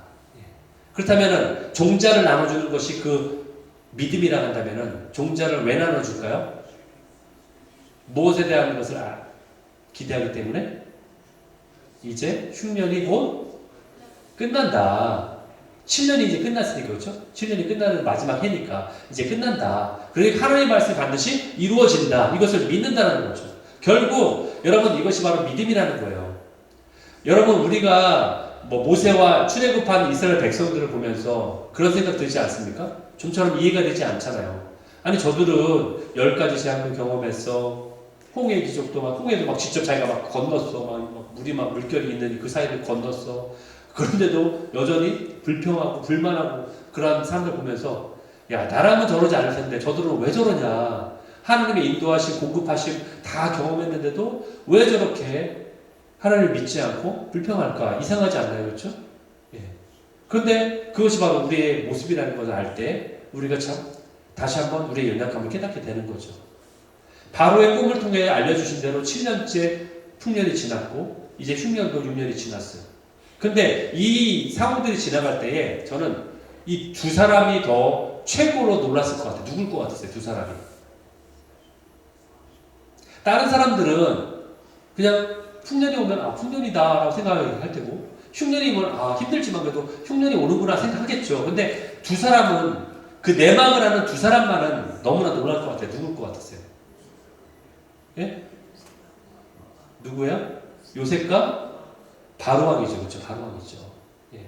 그렇다면 종자를 나눠주는 것이 그 믿음이라 한다면 종자를 왜 나눠줄까요? 무엇에 대한 것을 기대하기 때문에 이제 흉년이 곧 끝난다. 7년이 이제 끝났으니까, 그렇죠? 7년이 끝나는 마지막 해니까 이제 끝난다. 그러니까 하나님의 말씀이 반드시 이루어진다. 이것을 믿는다는 거죠. 결국 여러분 이것이 바로 믿음이라는 거예요. 여러분 우리가 뭐 모세와 출애굽한 이스라엘 백성들을 보면서 그런 생각 들지 않습니까? 좀처럼 이해가 되지 않잖아요. 아니 저들은 10가지 재앙도 경험했어. 홍해 기적도 홍해도 막 직접 자기가 막 건넜어. 막 물이 막 물결이 있는 그 사이를 건넜어. 그런데도 여전히 불평하고 불만하고 그런 사람들 보면서 야 나라면 저러지 않을 텐데 저들은 왜 저러냐. 하나님의 인도하심 공급하심 다 경험했는데도 왜 저렇게 하나님을 믿지 않고 불평할까. 이상하지 않나요? 그렇죠? 그런데 그것이 바로 우리의 모습이라는 것을 알 때 우리가 참 다시 한번 우리의 연약함을 깨닫게 되는 거죠. 바로의 꿈을 통해 알려주신 대로 7년째 풍년이 지났고 이제 흉년도 6년이 지났어요. 근데 이 상황들이 지나갈 때에 저는 이 두 사람이 더 최고로 놀랐을 것 같아요. 누굴 것 같으세요? 두 사람이. 다른 사람들은 그냥 흉년이 오면 흉년이다 라고 생각할 테고, 흉년이 오면 힘들지만 그래도 흉년이 오는구나 생각하겠죠. 근데 두 사람은, 그 내막을 아는 두 사람만은 너무나 놀랄 것 같아요. 누굴 것 같으세요? 예? 누구야? 요셉과 바로왕이죠. 그렇죠? 바로왕이죠. 예.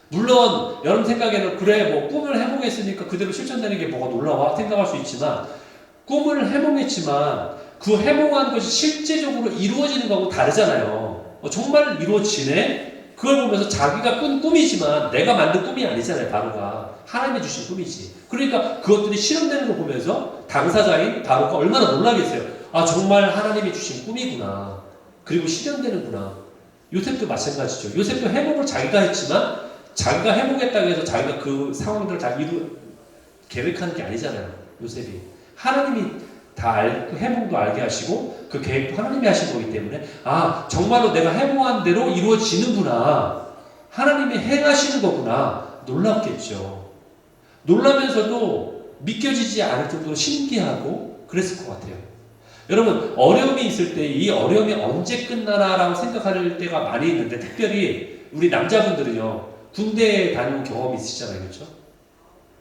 물론 여러분 생각에는 그래 뭐 꿈을 해보겠으니까 그대로 실천되는 게 뭐가 놀라워 생각할 수 있지만, 꿈을 해몽했지만 그 해몽한 것이 실제적으로 이루어지는 거하고 다르잖아요. 정말 이루어지네? 그걸 보면서 자기가 꾼 꿈이지만 내가 만든 꿈이 아니잖아요. 바로가 하나님이 주신 꿈이지. 그러니까 그것들이 실현되는 거 보면서 당사자인 바로가 얼마나 놀라겠어요. 정말 하나님이 주신 꿈이구나. 그리고 실현되는구나. 요셉도 마찬가지죠. 요셉도 해몽을 자기가 했지만 자기가 해몽했다고 해서 자기가 그 상황들을 다 계획하는 게 아니잖아요. 요셉이. 하나님이 다 알고 해몽도 알게 하시고 그 계획도 하나님이 하신 거기 때문에 정말로 내가 해몽한 대로 이루어지는구나. 하나님이 행하시는 거구나. 놀랍겠죠. 놀라면서도 믿겨지지 않을 정도로 신기하고 그랬을 것 같아요. 여러분 어려움이 있을 때 이 어려움이 언제 끝나나라고 생각할 때가 많이 있는데, 특별히 우리 남자분들은요 군대에 다녀온 경험이 있으시잖아요. 그렇죠?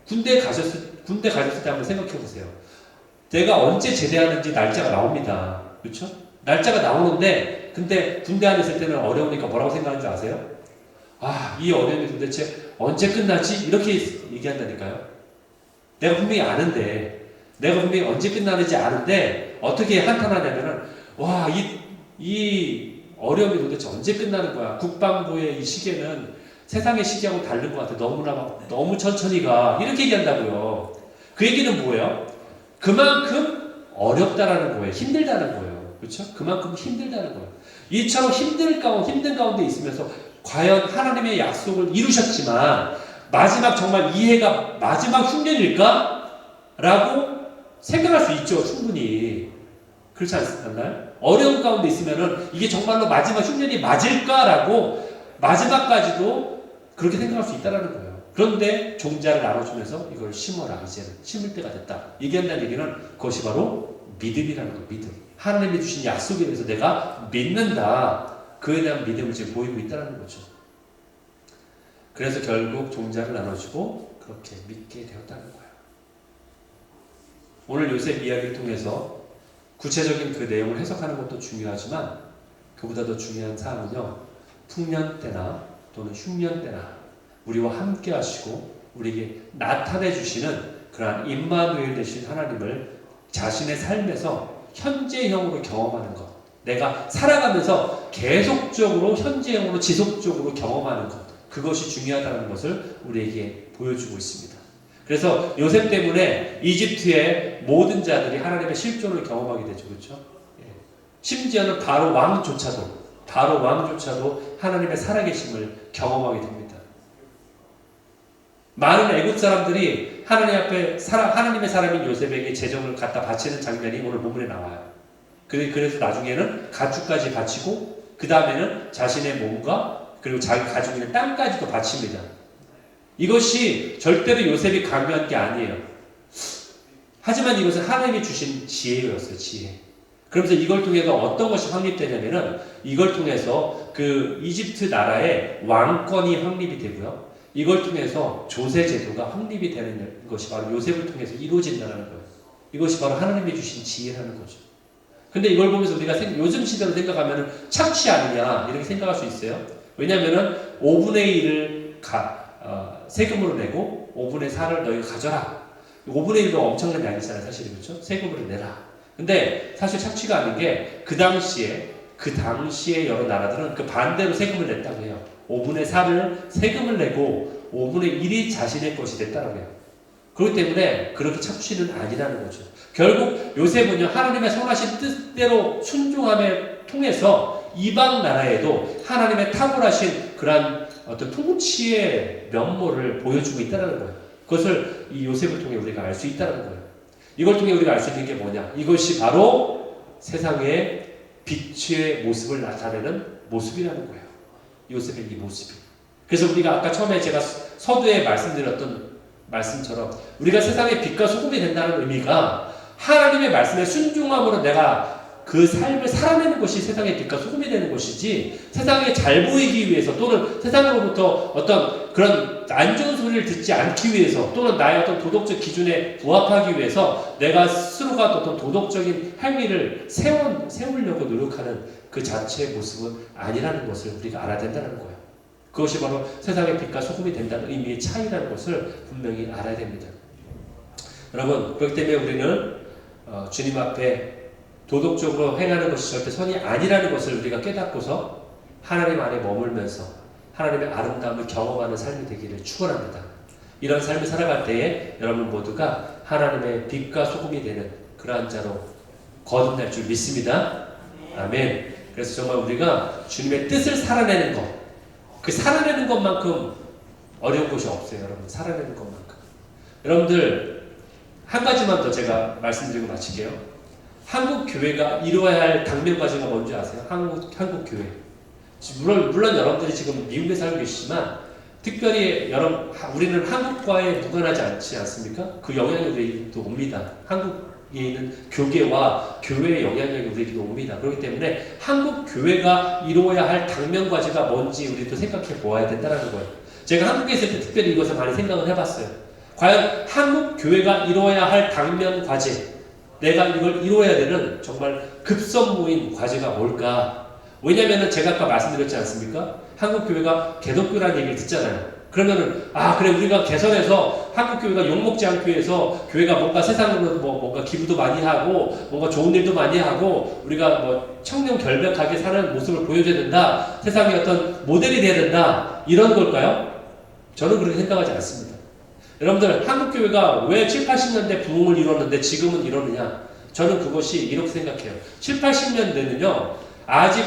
군대 가셨을 때 한번 생각해 보세요. 내가 언제 제대하는지 날짜가 나옵니다. 그렇죠? 날짜가 나오는데, 근데 군대 안에 있을 때는 어려우니까 뭐라고 생각하는지 아세요? 이 어려움이 도대체 언제 끝나지? 이렇게 얘기한다니까요. 내가 분명히 아는데, 내가 분명히 언제 끝나는지 아는데 어떻게 한탄하냐면은 이 어려움이 도대체 언제 끝나는 거야? 국방부의 이 시계는 세상의 시계하고 다른 것 같아. 너무 천천히 가. 이렇게 얘기한다고요. 그 얘기는 뭐예요? 그만큼 어렵다라는 거예요. 힘들다는 거예요. 그렇죠? 그만큼 힘들다는 거예요. 이처럼 힘든 가운데 있으면서 과연 하나님의 약속을 이루셨지만 정말 이해가 마지막 흉년일까? 라고 생각할 수 있죠. 충분히. 그렇지 않나요? 어려운 가운데 있으면은 이게 정말로 마지막 흉년이 맞을까라고 마지막까지도 그렇게 생각할 수 있다는 거예요. 그런데 종자를 나눠주면서 이걸 심어라. 이제는 심을 때가 됐다. 얘기한다는 얘기는 그것이 바로 믿음이라는 거예요. 믿음. 하나님이 주신 약속에 대해서 내가 믿는다. 그에 대한 믿음을 지금 보이고 있다는 거죠. 그래서 결국 종자를 나눠주고 그렇게 믿게 되었다는 거예요. 오늘 요셉 이야기를 통해서 구체적인 그 내용을 해석하는 것도 중요하지만 그보다 더 중요한 사항은요, 풍년 때나 또는 흉년 때나 우리와 함께 하시고 우리에게 나타내 주시는 그러한 임마누엘 되신 하나님을 자신의 삶에서 현재형으로 경험하는 것, 내가 살아가면서 계속적으로 현재형으로 지속적으로 경험하는 것, 그것이 중요하다는 것을 우리에게 보여주고 있습니다. 그래서 요셉 때문에 이집트의 모든 자들이 하나님의 실존을 경험하게 되죠. 그렇죠? 심지어는 바로 왕조차도 하나님의 살아계심을 경험하게 됩니다. 많은 애국 사람들이 하나님의 사람인 요셉에게 재정을 갖다 바치는 장면이 오늘 본문에 나와요. 그래서 나중에는 가축까지 바치고 그 다음에는 자신의 몸과 그리고 자기 가지고 있는 땅까지도 바칩니다. 이것이 절대로 요셉이 강요한 게 아니에요. 하지만 이것은 하나님이 주신 지혜였어요. 지혜. 그러면서 이걸 통해서 어떤 것이 확립되냐면은 이걸 통해서 그 이집트 나라의 왕권이 확립이 되고요. 이걸 통해서 조세 제도가 확립이 되는 것이 바로 요셉을 통해서 이루어진다는 거예요. 이것이 바로 하나님이 주신 지혜라는 거죠. 근데 이걸 보면서 우리가 요즘 시대로 생각하면은 착취 아니냐 이렇게 생각할 수 있어요. 왜냐면은 5분의 1을 세금으로 내고 5분의 4를 너희가 가져라. 5분의 1도 엄청난 양이잖아요. 사실 그렇죠? 세금으로 내라. 근데 사실 착취가 아닌 게 그 당시에 여러 나라들은 그 반대로 세금을 냈다고 해요. 5분의 4를 세금을 내고 5분의 1이 자신의 것이 됐다고 해요. 그렇기 때문에 그렇게 착취는 아니라는 거죠. 결국 요셉은요, 하나님의 선하신 뜻대로 순종함에 통해서 이방 나라에도 하나님의 탁월하신 그러한 어떤 통치의 면모를 보여주고 있다는 거예요. 그것을 이 요셉을 통해 우리가 알 수 있다는 거예요. 이걸 통해 우리가 알 수 있는 게 뭐냐? 이것이 바로 세상의 빛의 모습을 나타내는 모습이라는 거예요. 요셉의 이 모습이. 그래서 우리가 아까 처음에 제가 서두에 말씀드렸던 말씀처럼 우리가 세상의 빛과 소금이 된다는 의미가 하나님의 말씀에 순종함으로 내가 그 삶을 살아내는 것이 세상의 빛과 소금이 되는 것이지, 세상에 잘 보이기 위해서 또는 세상으로부터 어떤 그런 안 좋은 소리를 듣지 않기 위해서 또는 나의 어떤 도덕적 기준에 부합하기 위해서 내가 스스로가 어떤 도덕적인 행위를 세우려고 노력하는 그 자체의 모습은 아니라는 것을 우리가 알아야 된다는 거예요. 그것이 바로 세상의 빛과 소금이 된다는 의미의 차이라는 것을 분명히 알아야 됩니다. 여러분, 그렇기 때문에 우리는 주님 앞에 도덕적으로 행하는 것이 절대 선이 아니라는 것을 우리가 깨닫고서 하나님 안에 머물면서 하나님의 아름다움을 경험하는 삶이 되기를 축원합니다. 이런 삶을 살아갈 때에 여러분 모두가 하나님의 빛과 소금이 되는 그러한 자로 거듭날 줄 믿습니다. 아멘. 그래서 정말 우리가 주님의 뜻을 살아내는 것, 그 살아내는 것만큼 어려운 것이 없어요. 여러분, 살아내는 것만큼. 여러분들 한 가지만 더 제가 말씀드리고 마칠게요. 한국 교회가 이루어야 할 당면 과제가 뭔지 아세요? 한국 교회. 물론 여러분들이 지금 미국에 살고 계시지만 특별히 우리는 한국과에 무관하지 않지 않습니까? 그 영향력이 옵니다. 한국에 있는 교계와 교회의 영향력이 우리에게도 옵니다. 그렇기 때문에 한국 교회가 이루어야 할 당면 과제가 뭔지 우리도 생각해 보아야 된다는 거예요. 제가 한국에 있을 때 특별히 이것을 많이 생각을 해봤어요. 과연 한국 교회가 이루어야 할 당면 과제, 내가 이걸 이루어야 되는 정말 급선무인 과제가 뭘까? 왜냐면은 제가 아까 말씀드렸지 않습니까? 한국 교회가 개독교라는 얘기를 듣잖아요. 그러면은 그래 우리가 개선해서 한국 교회가 욕먹지 않기 위해서 교회가 뭔가 세상으로 뭔가 기부도 많이 하고 뭔가 좋은 일도 많이 하고 우리가 청렴 결백하게 사는 모습을 보여줘야 된다. 세상의 어떤 모델이 돼야 된다. 이런 걸까요? 저는 그렇게 생각하지 않습니다. 여러분들 한국교회가 왜 7, 80년대 부흥을 이뤘는데 지금은 이러느냐? 저는 그것이 이렇게 생각해요. 7, 80년대는요 아직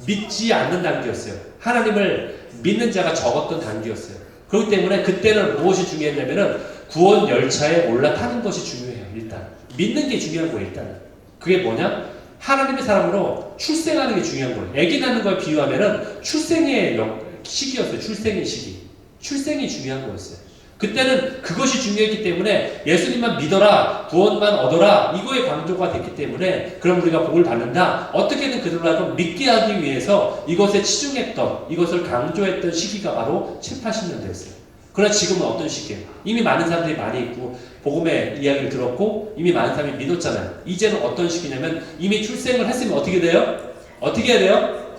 믿지 않는 단계였어요. 하나님을 믿는 자가 적었던 단계였어요. 그렇기 때문에 그때는 무엇이 중요했냐면은 구원 열차에 올라타는 것이 중요해요. 일단 믿는 게 중요한 거예요. 일단 그게 뭐냐? 하나님의 사람으로 출생하는 게 중요한 거예요. 아기 낳는 걸 비유하면은 출생의 시기였어요. 출생의 시기. 출생이 중요한 거였어요. 그때는 그것이 중요했기 때문에 예수님만 믿어라, 구원만 얻어라, 이거에 강조가 됐기 때문에 그럼 우리가 복을 받는다. 어떻게든 그들을 믿게 하기 위해서 이것에 치중했던, 이것을 강조했던 시기가 바로 7, 80년대였어요. 그러나 지금은 어떤 시기예요? 이미 많은 사람들이 많이 있고 복음의 이야기를 들었고 이미 많은 사람이 믿었잖아요. 이제는 어떤 시기냐면 이미 출생을 했으면 어떻게 돼요? 어떻게 해야 돼요?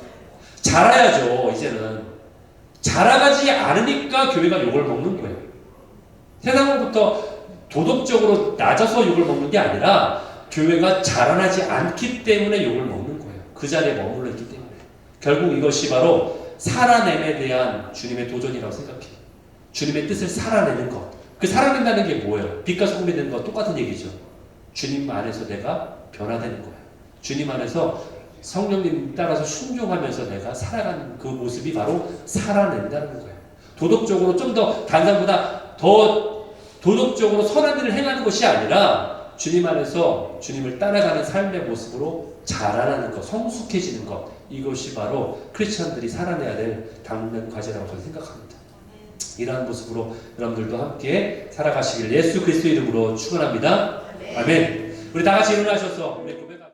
자라야죠. 이제는 자라가지 않으니까 교회가 욕을 먹는 거예요. 세상으로부터 도덕적으로 낮아서 욕을 먹는 게 아니라 교회가 자라나지 않기 때문에 욕을 먹는 거예요. 그 자리에 머물러 있기 때문에. 결국 이것이 바로 살아냄에 대한 주님의 도전이라고 생각해요. 주님의 뜻을 살아내는 것. 그 살아낸다는 게 뭐예요? 빛과 소금이 되는 거 똑같은 얘기죠. 주님 안에서 내가 변화되는 거예요. 주님 안에서 성령님 따라서 순종하면서 내가 살아가는 그 모습이 바로 살아낸다는 거예요. 도덕적으로 좀 더 단상보다 더 도덕적으로 선한 일을 행하는 것이 아니라 주님 안에서 주님을 따라가는 삶의 모습으로 자라나는 것, 성숙해지는 것, 이것이 바로 크리스천들이 살아내야 될 당면 과제라고 저는 생각합니다. 이러한 모습으로 여러분들도 함께 살아가시길 예수 그리스도 이름으로 축원합니다. 아멘. 우리 다 같이 일어나셔서 우리